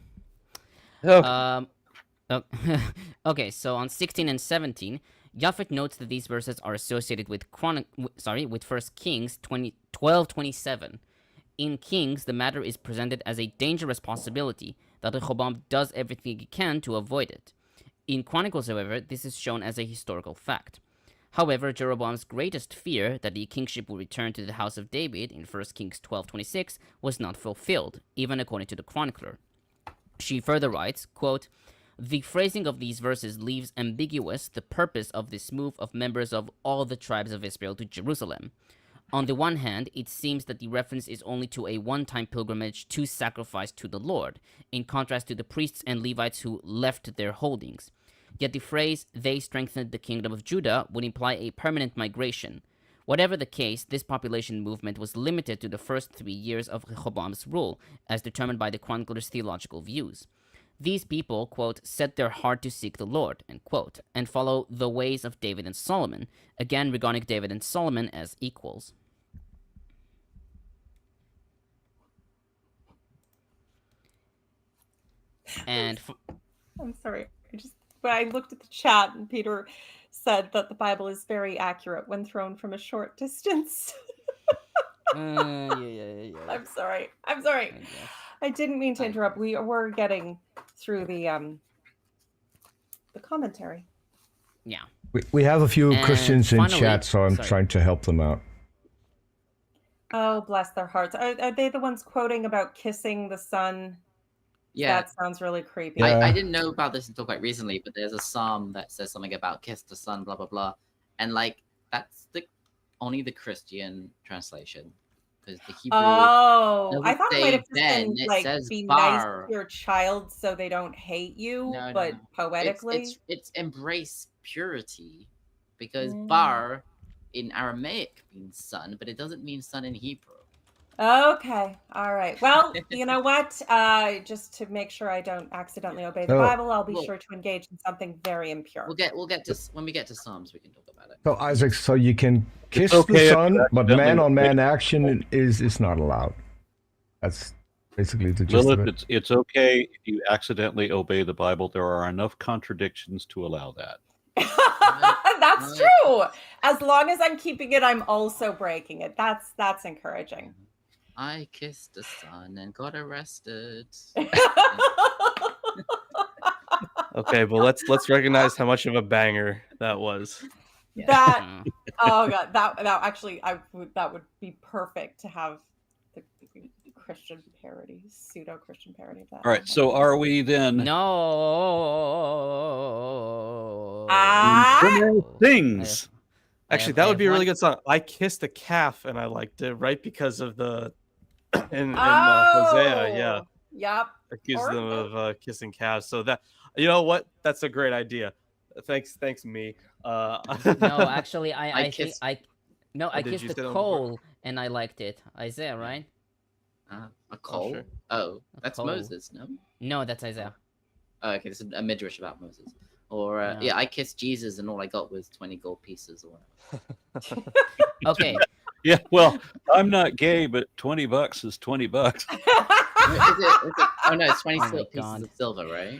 Okay. Okay, so on 16 and 17, Japhet notes that these verses are associated with with 1 Kings 12:27. In Kings, the matter is presented as a dangerous possibility that Rehoboam does everything he can to avoid it. In Chronicles, however, this is shown as a historical fact. However, Jeroboam's greatest fear that the kingship would return to the house of David in 1 Kings 12:26 was not fulfilled, even according to the chronicler. She further writes, quote, "The phrasing of these verses leaves ambiguous the purpose of this move of members of all the tribes of Israel to Jerusalem. On the one hand, it seems that the reference is only to a one-time pilgrimage to sacrifice to the Lord, in contrast to the priests and Levites who left their holdings. Yet the phrase, 'they strengthened the kingdom of Judah,' would imply a permanent migration. Whatever the case, this population movement was limited to the first 3 years of Rehoboam's rule, as determined by the chronicler's theological views. These people, quote, 'set their heart to seek the Lord,' end quote, and follow the ways of David and Solomon, again regarding David and Solomon as equals." And I'm sorry. When I looked at the chat and Peter said that the Bible is very accurate when thrown from a short distance. yeah. I'm sorry. I guess. I didn't mean to interrupt. We were getting through the commentary. Yeah. We have a few And Christians in finally- chat, so I'm sorry. trying to help them out. Oh, bless their hearts. Are they the ones quoting about kissing the sun? Yeah. That sounds really creepy. Yeah. I didn't know about this until quite recently, but there's a psalm that says something about kiss the sun, blah blah blah, and like that's only the Christian translation, because the Hebrew. Oh, I doesn't thought it say might have just then, been it like says be bar. nice to your child so they don't hate you, No, but no. poetically. It's embrace purity, because Mm. bar in Aramaic means sun, but it doesn't mean sun in Hebrew. Okay. All right. Well, you know what? Just to make sure I don't accidentally obey the Oh. Bible, I'll be Well- sure to engage in something very impure. We'll get to when we get to Psalms, we can talk about it. So Isaac, so you can kiss okay the if sun, you but accidentally man-on-man action is not allowed. That's basically the gist of Lilith, it. it's okay if you accidentally obey the Bible. There are enough contradictions to allow that. That's true. As long as I'm keeping it, I'm also breaking it. That's encouraging. I kissed the sun and got arrested. Okay, but let's recognize how much of a banger that was. That oh god, that actually that would be perfect to have the Christian parody, pseudo Christian parody of that. All right, so are we then? No. Things. Actually, have- that I would be a have really one- good song. I kissed a calf and I liked it right because of the in Oh, Hosea, yeah, Yep. accused Or- them of kissing calves. So that, you know what, that's a great idea. Thanks me. No, actually, I think kissed- I did kissed you the say that before? coal and I liked it. Isaiah, right? A coal? sure. Oh, A that's coal. Moses, no? No, that's Isaiah. Oh, okay, this is a midrash about Moses. Or Yeah. yeah, I kissed Jesus and all I got was 20 gold pieces or whatever. Okay. Yeah, well, I'm not gay, but $20 is $20. Is it, oh no, it's 20 Oh my pieces God. of silver, right?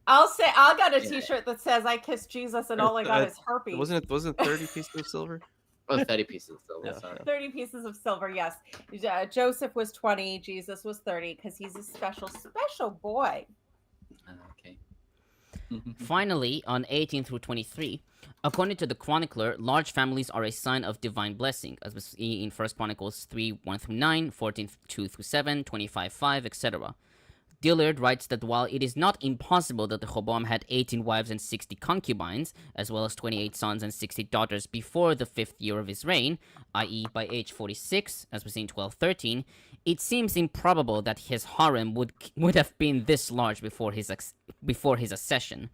I'll say I got a Yeah. T-shirt that says I kissed Jesus and all I got is herpes. Wasn't it 30 pieces of silver? Oh, 30 pieces of silver, Yeah. sorry. 30 pieces of silver, yes. Joseph was 20, Jesus was 30 because he's a special boy. Okay. Finally, on 18 through 23, according to the chronicler, large families are a sign of divine blessing, as we see in 1 Chronicles 3, 1 through 9, 14, 2 through 7, 25, 5, etc. Dillard writes that while it is not impossible that Rehoboam had 18 wives and 60 concubines, as well as 28 sons and 60 daughters before the 5th year of his reign, i.e. by age 46, as we see in 1213, it seems improbable that his harem would have been this large before his accession.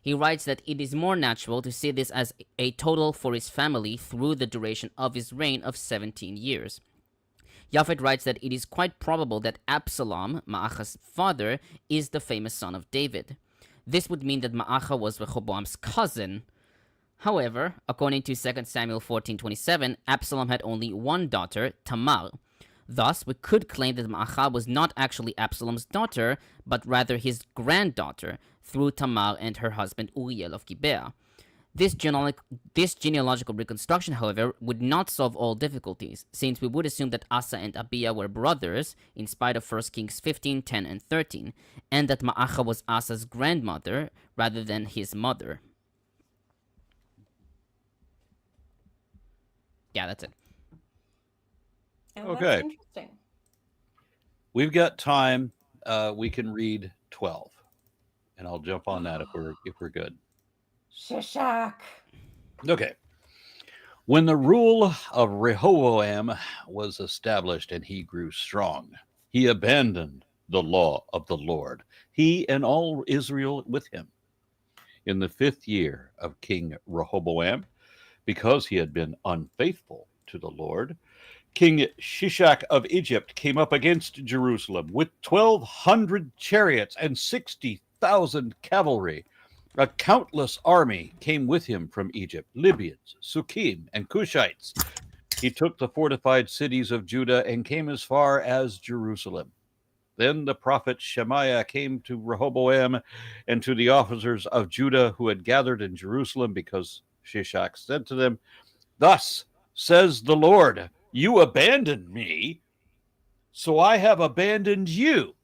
He writes that it is more natural to see this as a total for his family through the duration of his reign of 17 years. Japhet writes that it is quite probable that Absalom, Ma'acha's father, is the famous son of David. This would mean that Ma'acha was Rehoboam's cousin. However, according to 2 Samuel 14:27, Absalom had only one daughter, Tamar. Thus, we could claim that Ma'acha was not actually Absalom's daughter, but rather his granddaughter, through Tamar and her husband Uriel of Gibeah. This genealogical reconstruction, however, would not solve all difficulties, since we would assume that Asa and Abiah were brothers, in spite of 1 Kings 15, 10, and 13, and that Ma'acha was Asa's grandmother rather than his mother. Yeah, that's it. And Okay. That's interesting. We've got time. We can read 12, and I'll jump on that if we're good. Shishak. Okay. When the rule of Rehoboam was established and he grew strong, he abandoned the law of the Lord, he and all Israel with him. In the 5th year of King Rehoboam, because he had been unfaithful to the Lord, King Shishak of Egypt came up against Jerusalem with 1,200 chariots and 60,000 cavalry. A countless army came with him from Egypt, Libyans, Sukkim, and Cushites. He took the fortified cities of Judah and came as far as Jerusalem. Then the prophet Shemaiah came to Rehoboam and to the officers of Judah who had gathered in Jerusalem, because Shishak said to them, "Thus says the Lord, you abandoned me, so I have abandoned you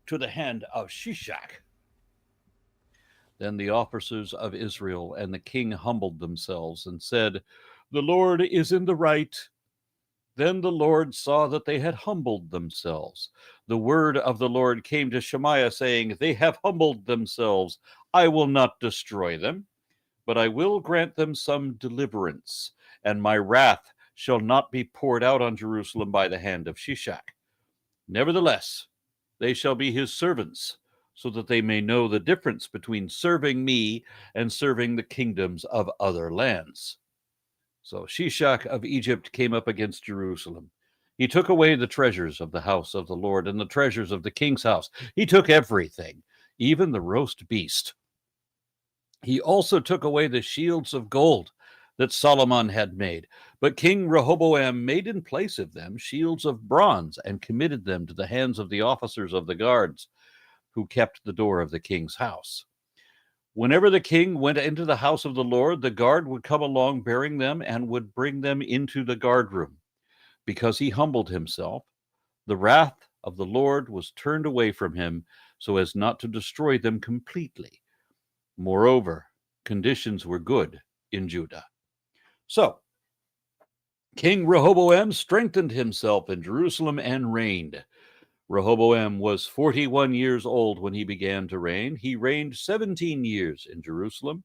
to the hand of Shishak." Then the officers of Israel and the king humbled themselves and said, "The Lord is in the right." Then the Lord saw that they had humbled themselves. The word of the Lord came to Shemaiah, saying, "They have humbled themselves. I will not destroy them, but I will grant them some deliverance, and my wrath shall not be poured out on Jerusalem by the hand of Shishak. Nevertheless, they shall be his servants, so that they may know the difference between serving me and serving the kingdoms of other lands." So Shishak of Egypt came up against Jerusalem. He took away the treasures of the house of the Lord and the treasures of the king's house. He took everything, even the roast beast. He also took away the shields of gold that Solomon had made. But King Rehoboam made in place of them shields of bronze and committed them to the hands of the officers of the guards, who kept the door of the king's house. Whenever the king went into the house of the Lord, the guard would come along bearing them and would bring them into the guardroom. Because he humbled himself, the wrath of the Lord was turned away from him so as not to destroy them completely. Moreover, conditions were good in Judah. So, King Rehoboam strengthened himself in Jerusalem and reigned. Rehoboam was 41 years old when he began to reign. He reigned 17 years in Jerusalem,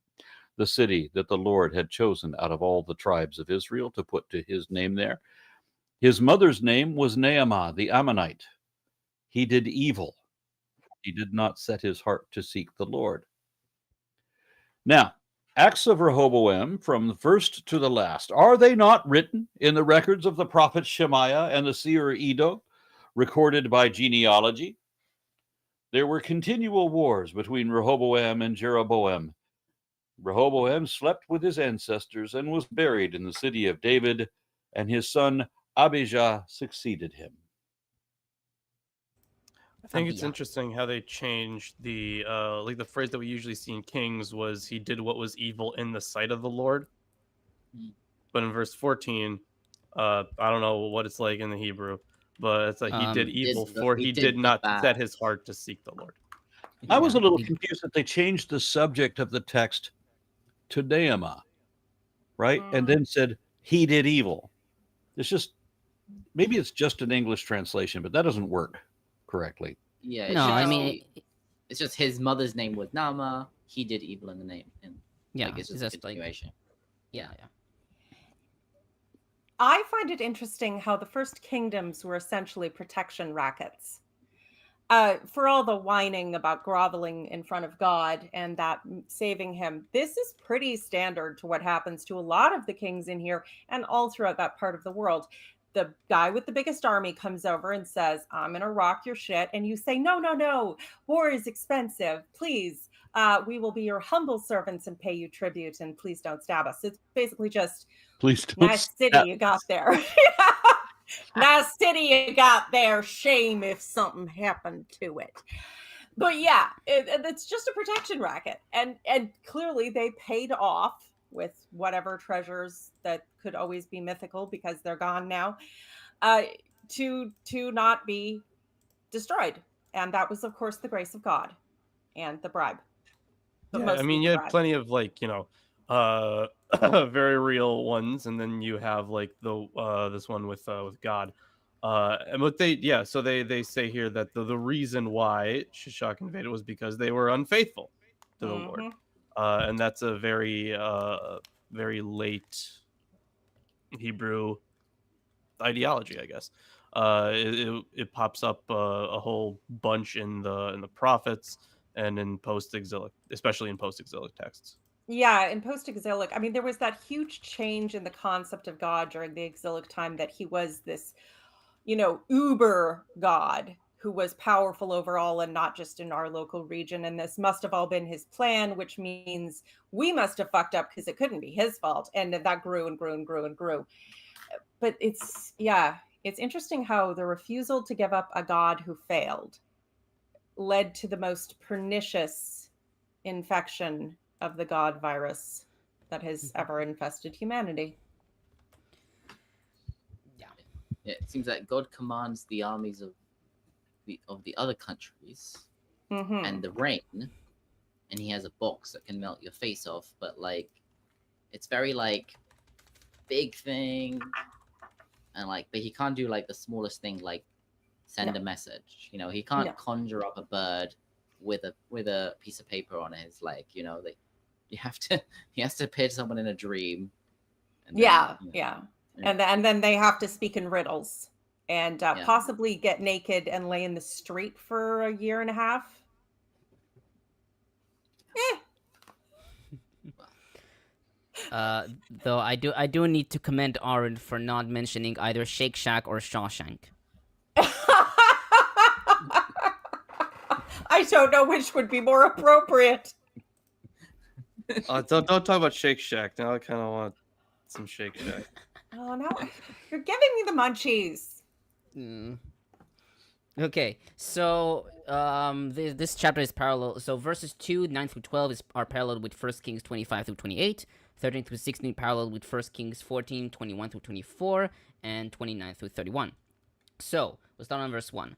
the city that the Lord had chosen out of all the tribes of Israel to put to his name there. His mother's name was Nehemiah the Ammonite. He did evil. He did not set his heart to seek the Lord. Now, Acts of Rehoboam, from the first to the last, are they not written in the records of the prophet Shemaiah and the seer Iddo, recorded by genealogy? There were continual wars between Rehoboam and Jeroboam. Rehoboam slept with his ancestors and was buried in the city of David, and his son Abijah succeeded him. I think it's interesting how they changed the like the phrase that we usually see in Kings was he did what was evil in the sight of the Lord. But in verse 14, I don't know what it's like in the Hebrew, but it's like he did evil for he did not set his heart to seek the Lord. I was a little confused that they changed the subject of the text to Nehemiah, right? And then said he did evil. It's just, maybe it's just an English translation, but that doesn't work correctly. Yeah, it No, should I just mean, be- it's just his mother's name was Nama. He did evil in the name, and yeah, like, it's it's just a just like, continuation. yeah. I find it interesting how the first kingdoms were essentially protection rackets. For all the whining about groveling in front of God and that saving him, this is pretty standard to what happens to a lot of the kings in here and all throughout that part of the world. The guy with the biggest army comes over and says, I'm going to rock your shit. And you say, no, no, no, war is expensive. Please, we will be your humble servants and pay you tribute. And please don't stab us. It's basically just, Please don't. nice city you got there. Nice city you got there. Shame if something happened to it. But yeah, it's just a protection racket. And clearly they paid off with whatever treasures that could always be mythical because they're gone now, to not be destroyed. And that was, of course, the grace of God and the bribe. But Yeah, I mostly mean, the you had bribe. plenty of like, very real ones, and then you have like the this one with God. And what so they say here that the reason why Shishak invaded was because they were unfaithful to the Lord. Mhm. And that's a very late Hebrew ideology, I guess. It pops up a whole bunch in the prophets and in post-exilic, especially in post-exilic texts. Yeah, in post-exilic, I mean, there was that huge change in the concept of God during the exilic time, that he was this, uber God who was powerful over all and not just in our local region. And this must have all been his plan, which means we must have fucked up because it couldn't be his fault. And that grew and grew and grew and grew. But it's interesting how the refusal to give up a God who failed led to the most pernicious infection of the God virus that has ever infested humanity. Yeah, it seems that God commands the armies of the other countries Mhm. and the rain, and he has a box that can melt your face off. But like, it's very like big thing, and like, but he can't do like the smallest thing, like send a message. He can't conjure up a bird with a piece of paper on his leg. He has to appear to someone in a dream. And then, and then they have to speak in riddles and possibly get naked and lay in the street for a year and a half. Though I do need to commend Aaron for not mentioning either Shake Shack or Shawshank. I don't know which would be more appropriate. Don't talk about Shake Shack. Now I kind of want some Shake Shack. Oh no, you're giving me the munchies. Okay, so this chapter is parallel. So verses 2, 9 through 12 are parallel with 1 Kings 25 through 28, 13 through 16 parallel with 1 Kings 14, 21 through 24, and 29 through 31. So, we'll start on verse 1.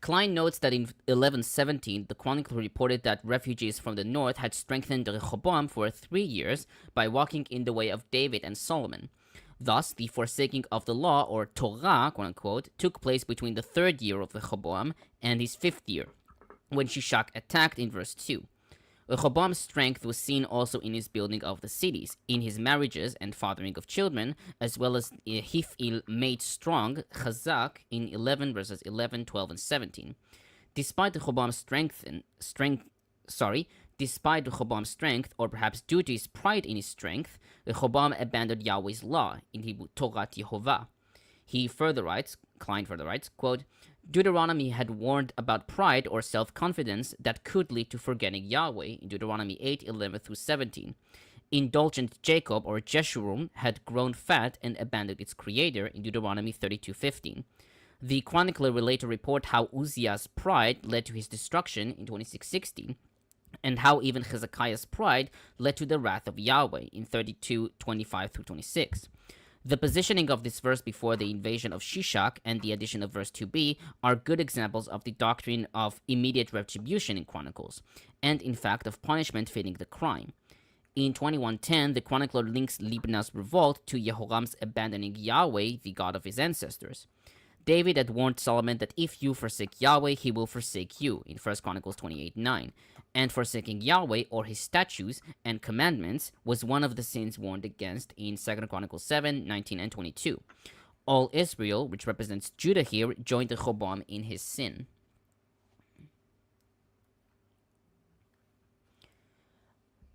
Klein notes that in 1117, the Chronicle reported that refugees from the north had strengthened Rehoboam for 3 years by walking in the way of David and Solomon. Thus, the forsaking of the law, or Torah, quote-unquote, took place between the 3rd year of Rehoboam and his 5th year, when Shishak attacked in verse 2. Rehoboam's strength was seen also in his building of the cities, in his marriages and fathering of children, as well as Hifil made strong, Chazak, in 11 verses 11, 12, and 17. Despite Rehoboam's strength, or perhaps due to his pride in his strength, Rehoboam abandoned Yahweh's law, in Hebrew, Torat Yehovah. Klein further writes, quote, Deuteronomy had warned about pride or self-confidence that could lead to forgetting Yahweh in Deuteronomy 8, 11 through 17. Indulgent Jacob, or Jeshurun, had grown fat and abandoned its creator in Deuteronomy 32:15. The chronicler will later report how Uzziah's pride led to his destruction in 26:16, and how even Hezekiah's pride led to the wrath of Yahweh in 32:25 through 26. The positioning of this verse before the invasion of Shishak and the addition of verse 2b are good examples of the doctrine of immediate retribution in Chronicles, and in fact of punishment fitting the crime. In 21:10, the chronicler links Libnah's revolt to Jehoram's abandoning Yahweh, the God of his ancestors. David had warned Solomon that if you forsake Yahweh, he will forsake you, in 1 Chronicles 28:9. And forsaking Yahweh or his statutes and commandments was one of the sins warned against in 2 Chronicles 7:19 and 22. All Israel, which represents Judah here, joined Rehoboam in his sin.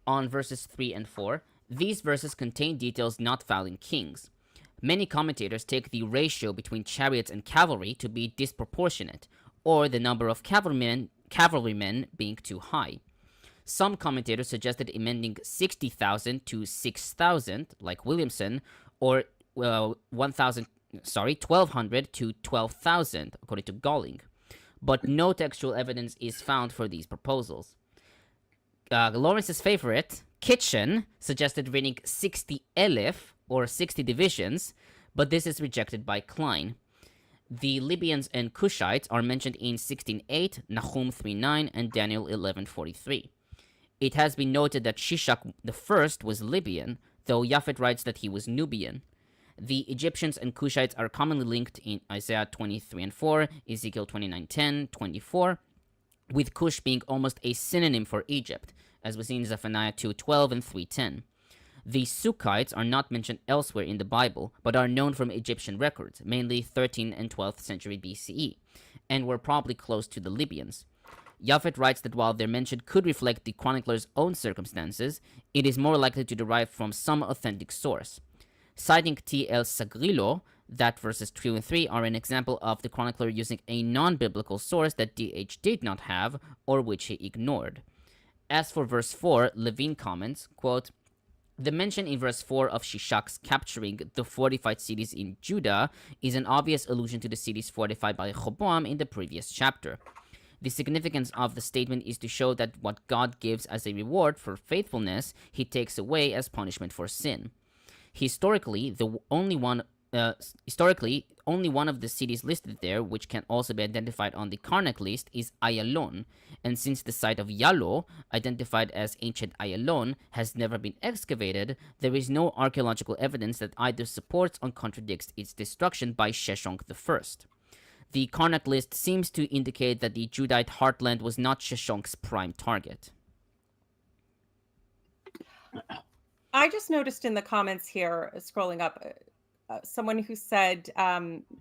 On verses 3 and 4, these verses contain details not found in Kings. Many commentators take the ratio between chariots and cavalry to be disproportionate, or the number of cavalrymen being too high. Some commentators suggested amending 60,000 to 6,000, like Williamson, or 1,200 to 12,000, according to Golling. But no textual evidence is found for these proposals. Lawrence's favorite, Kitchen, suggested reading 60,000 or 60 divisions, but this is rejected by Klein. The Libyans and Cushites are mentioned in 16:8, Nahum 3:9, and Daniel 11:43. It has been noted that Shishak I was Libyan, though Japhet writes that he was Nubian. The Egyptians and Cushites are commonly linked in Isaiah 23 and 4, Ezekiel 29:10, 24, with Cush being almost a synonym for Egypt, as was seen in Zephaniah 2:12 and 3:10. The Sukkites are not mentioned elsewhere in the Bible, but are known from Egyptian records, mainly 13th and 12th century BCE, and were probably close to the Libyans. Japhet writes that while their mention could reflect the chronicler's own circumstances, it is more likely to derive from some authentic source. Citing T. El Sagrilo, that verses 2 and 3 are an example of the chronicler using a non-biblical source that D.H. did not have, or which he ignored. As for verse 4, Levin comments, quote, the mention in verse 4 of Shishak's capturing the fortified cities in Judah is an obvious allusion to the cities fortified by Rehoboam in the previous chapter. The significance of the statement is to show that what God gives as a reward for faithfulness, he takes away as punishment for sin. Historically, only one of the cities listed there, which can also be identified on the Karnak list, is Ayalon, and since the site of Yalo, identified as ancient Ayalon, has never been excavated, there is no archaeological evidence that either supports or contradicts its destruction by Sheshonq I. The Karnak list seems to indicate that the Judite heartland was not Sheshonq's prime target. I just noticed in the comments here, scrolling up, someone who said,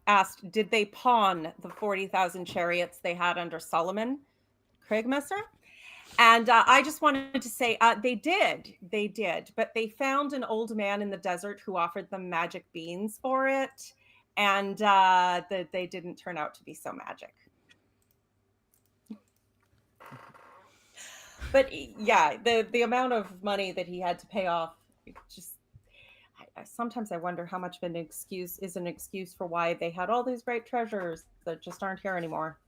asked, did they pawn the 40,000 chariots they had under Solomon, Kriegmesser? And I just wanted to say they did, but they found an old man in the desert who offered them magic beans for it, and they didn't turn out to be so magic. But yeah, the amount of money that he had to pay off, just sometimes I wonder how much of an excuse is an excuse for why they had all these great treasures that just aren't here anymore.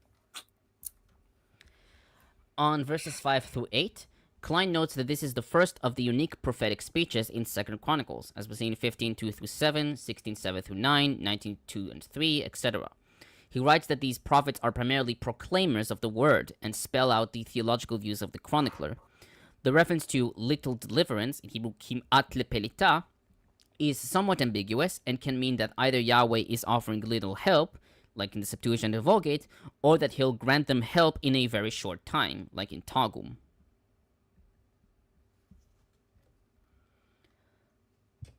On verses 5 through 8, Klein notes that this is the first of the unique prophetic speeches in 2 Chronicles, as was seen in 15:2 through 7, 16:7 through 9, 19:2 and 3, etc. He writes that these prophets are primarily proclaimers of the word and spell out the theological views of the chronicler. The reference to little deliverance, in Hebrew kim'at lepelita, is somewhat ambiguous and can mean that either Yahweh is offering little help, like in the Septuagint and Vulgate, or that he'll grant them help in a very short time, like in Targum.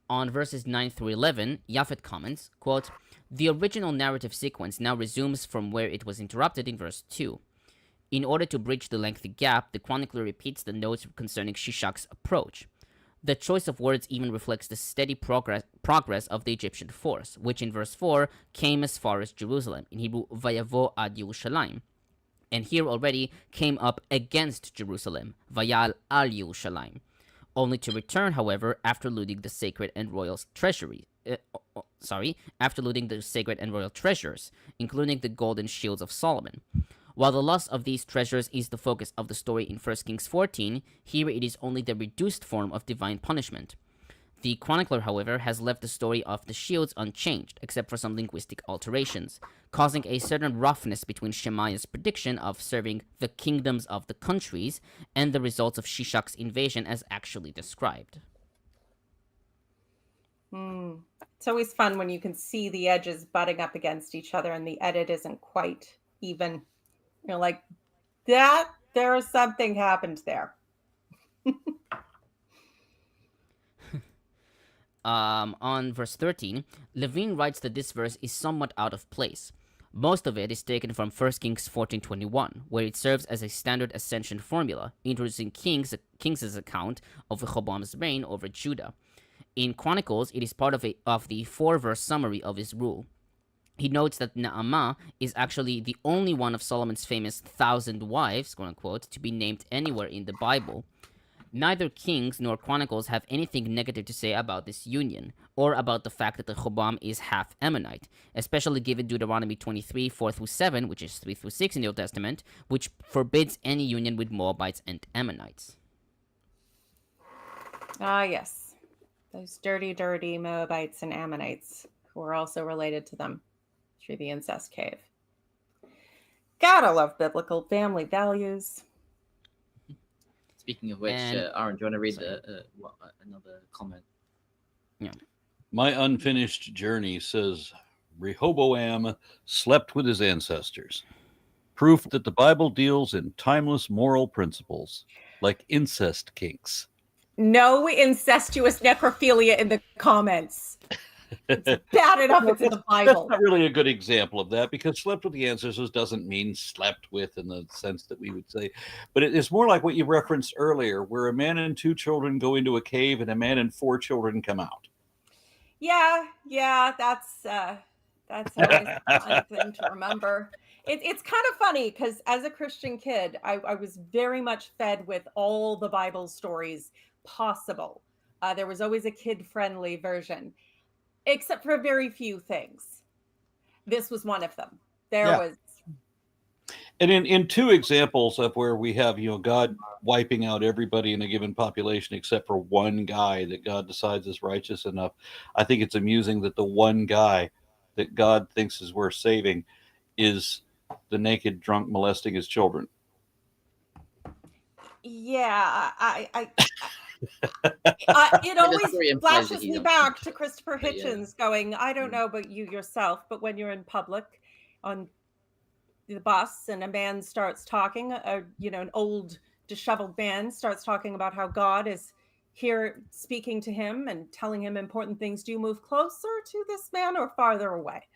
On verses 9 through 11, Japhet comments, quote, the original narrative sequence now resumes from where it was interrupted in verse 2. In order to bridge the lengthy gap, the chronicler repeats the notes concerning Shishak's approach. The choice of words even reflects the steady progress of the Egyptian force, which in verse 4 came as far as Jerusalem, in Hebrew, Vayavo ad Yerushalayim, and here already came up against Jerusalem, Vayal al Yerushalayim, only to return, however, after looting the sacred and royal treasures, including the golden shields of Solomon. While the loss of these treasures is the focus of the story in 1 Kings 14, here it is only the reduced form of divine punishment. The chronicler, however, has left the story of the shields unchanged, except for some linguistic alterations, causing a certain roughness between Shemaiah's prediction of serving the kingdoms of the countries and the results of Shishak's invasion as actually described. It's always fun when you can see the edges butting up against each other and the edit isn't quite even. You're like, that there's something happened there. On verse 13, Levin writes that this verse is somewhat out of place. Most of it is taken from 1 Kings 14:21, where it serves as a standard ascension formula, introducing King's account of Rehoboam's reign over Judah. In Chronicles, it is part of the 4-verse summary of his rule. He notes that Nehemiah is actually the only one of Solomon's famous 1,000 wives, quote unquote, to be named anywhere in the Bible. Neither Kings nor Chronicles have anything negative to say about this union, or about the fact that Rehoboam is half Ammonite, especially given Deuteronomy 23, 4-7, which is 3-6 in the Old Testament, which forbids any union with Moabites and Ammonites. Ah, yes. Those dirty, dirty Moabites and Ammonites who are also related to them through the incest cave. Gotta love biblical family values. Speaking of which, And- Aaron, do you want to read sorry. another comment? My unfinished journey says Rehoboam slept with his ancestors. Proof that the Bible deals in timeless moral principles, like incest kinks. No incestuous necrophilia in the comments. It's bad enough it's in the That's Bible. not really a good example of that, because slept with the ancestors doesn't mean slept with in the sense that we would say. But it's more like what you referenced earlier, where a man and 2 children go into a cave and a man and 4 children come out. Yeah, that's always a fun thing to remember. It's kind of funny because as a Christian kid, I was very much fed with all the Bible stories possible. There was always a kid-friendly version, except for very few things. This was one of them. There Yeah. was. And in 2 examples of where we have, God wiping out everybody in a given population except for one guy that God decides is righteous enough, I think it's amusing that the one guy that God thinks is worth saving is the naked drunk molesting his children. Yeah, it The always story implies that flashes he's me on back punishment, to Christopher but yeah. Hitchens going, I don't know about you yourself, but when you're in public on the bus and a man starts talking, an old disheveled man starts talking about how God is here speaking to him and telling him important things. Do you move closer to this man or farther away?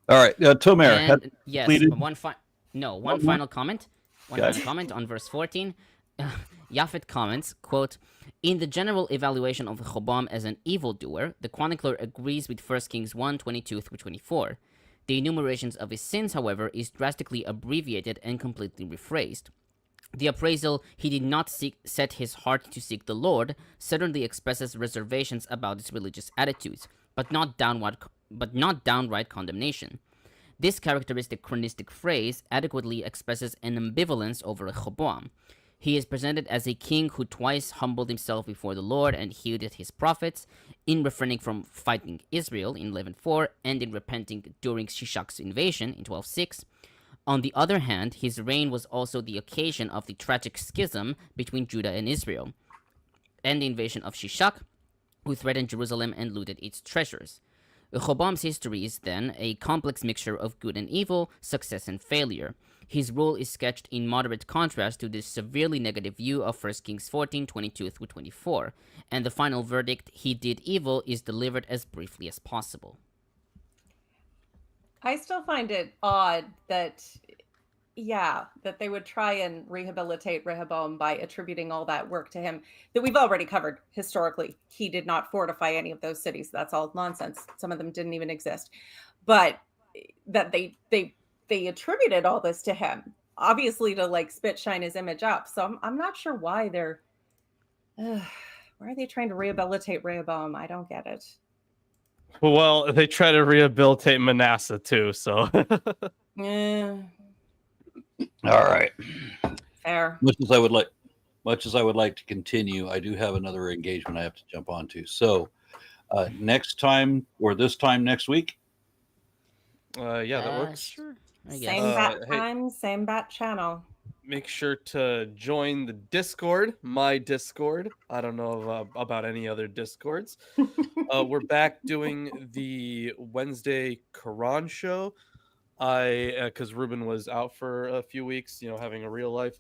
All right, Tomer. And yes, pleaded- one One final comment. One Okay. final comment on verse 14. Japhet comments, quote, in the general evaluation of Rehoboam as an evildoer, the chronicler agrees with 1 Kings 1:22-24. The enumerations of his sins, however, is drastically abbreviated and completely rephrased. The appraisal, he did not set his heart to seek the Lord, certainly expresses reservations about his religious attitudes, but not downright condemnation. This characteristic chronistic phrase adequately expresses an ambivalence over Rehoboam. He is presented as a king who twice humbled himself before the Lord and heeded his prophets, in refraining from fighting Israel in 11:4 and in repenting during Shishak's invasion in 12:6. On the other hand, his reign was also the occasion of the tragic schism between Judah and Israel, and the invasion of Shishak, who threatened Jerusalem and looted its treasures. Rehoboam's history is then a complex mixture of good and evil, success and failure. His rule is sketched in moderate contrast to the severely negative view of 1 Kings 14:22-24, and the final verdict, he did evil, is delivered as briefly as possible. I still find it odd that they would try and rehabilitate Rehoboam by attributing all that work to him that we've already covered historically. He did not fortify any of those cities. That's all nonsense. Some of them didn't even exist. But that they attributed all this to him, obviously to spit shine his image up. So I'm not sure why why are they trying to rehabilitate Rehoboam? I don't get it. Well, they try to rehabilitate Manasseh too, so Eh, All right. fair. Much as I would like to continue, I do have another engagement I have to jump onto. So next time or this time next week. yeah, that works. Sure, I guess. Same bat hey. time, same bat channel. make sure to join the Discord, my Discord. I don't know about any other Discords. We're back doing the Wednesday Quran show. Because Ruben was out for a few weeks, having a real life.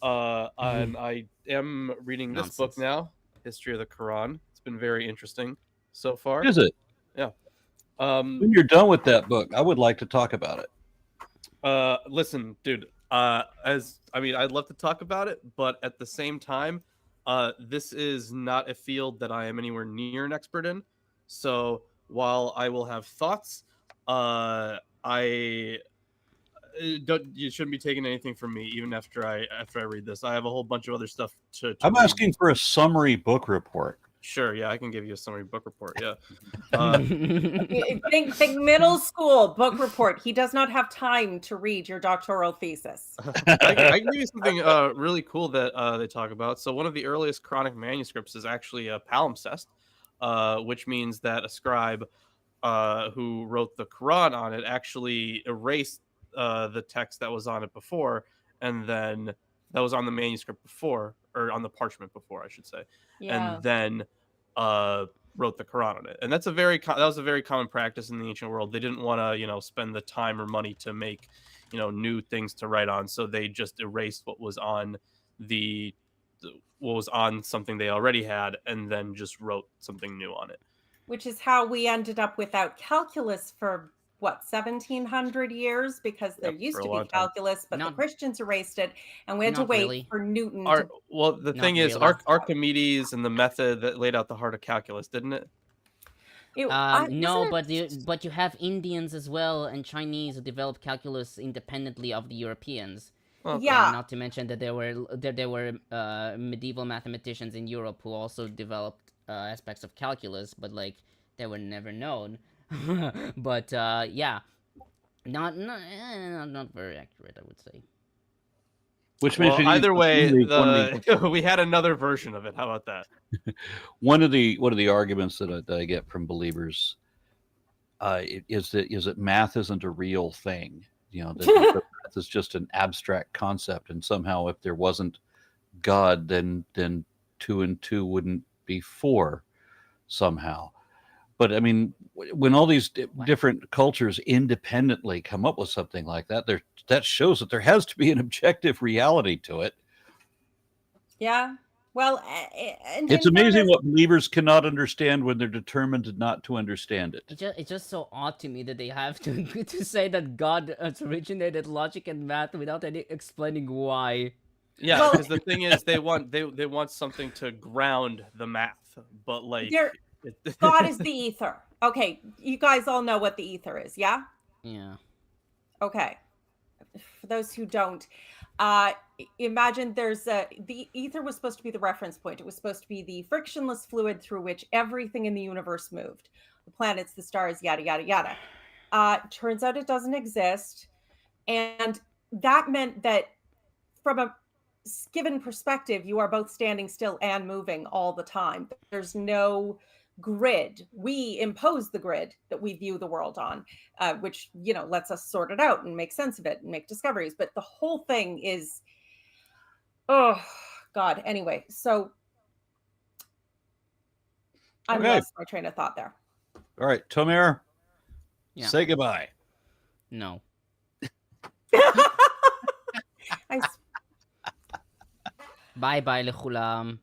And I am reading this book now, History of the Quran. It's been very interesting so far. Is it? Yeah. When you're done with that book, I would like to talk about it. Listen, dude. I'd love to talk about it, but at the same time, this is not a field that I am anywhere near an expert in. So while I will have thoughts, you shouldn't be taking anything from me, even after I read this. I have a whole bunch of other stuff to I'm read. asking for a summary book report. Sure, yeah, I can give you a summary book report. Yeah. Think middle school book report. He does not have time to read your doctoral thesis. I can give you something really cool that they talk about. So one of the earliest Quranic manuscripts is actually a palimpsest, which means that a scribe who wrote the Quran on it actually erased the text that was on it before, and then that was on the manuscript before, or on the parchment before, I should say, and then wrote the Quran on it. And that's that was a very common practice in the ancient world. They didn't want to, spend the time or money to make, new things to write on, so they just erased what was on something they already had, and then just wrote something new on it. Which is how we ended up without calculus for 1700 years, because there used to be calculus, but the Christians erased it, and we had to wait for Newton. The thing is, Archimedes and the method that laid out the heart of calculus, didn't it? But you have Indians as well and Chinese who developed calculus independently of the Europeans. Okay. Yeah. Not to mention that there were medieval mathematicians in Europe who also developed aspects of calculus, but they were never known. But not very accurate, I would say. Which means either way, we had another version of it. How about that? One of the arguments that I get from believers is that math isn't a real thing. That math is just an abstract concept, and somehow if there wasn't God, then 2 and 2 wouldn't be 4 somehow. But I mean, when all these different cultures independently come up with something like that, that shows that there has to be an objective reality to it. Yeah. Well, it's amazing what believers cannot understand when they're determined not to understand it. It's just so odd to me that they have to say that God has originated logic and math without any explaining why. Yeah, because the thing is, they want something to ground the math, but God is the ether. Okay, you guys all know what the ether is, yeah? Yeah. Okay. For those who don't, imagine the ether was supposed to be the reference point. It was supposed to be the frictionless fluid through which everything in the universe moved. The planets, the stars, yada, yada, yada. Turns out it doesn't exist. And that meant that from a given perspective, you are both standing still and moving all the time. There's no grid. We impose the grid that we view the world on, which lets us sort it out and make sense of it and make discoveries. But the whole thing is, oh God. Anyway, so I lost my train of thought there. All right, Tomer, say goodbye. No. Bye bye לכולם.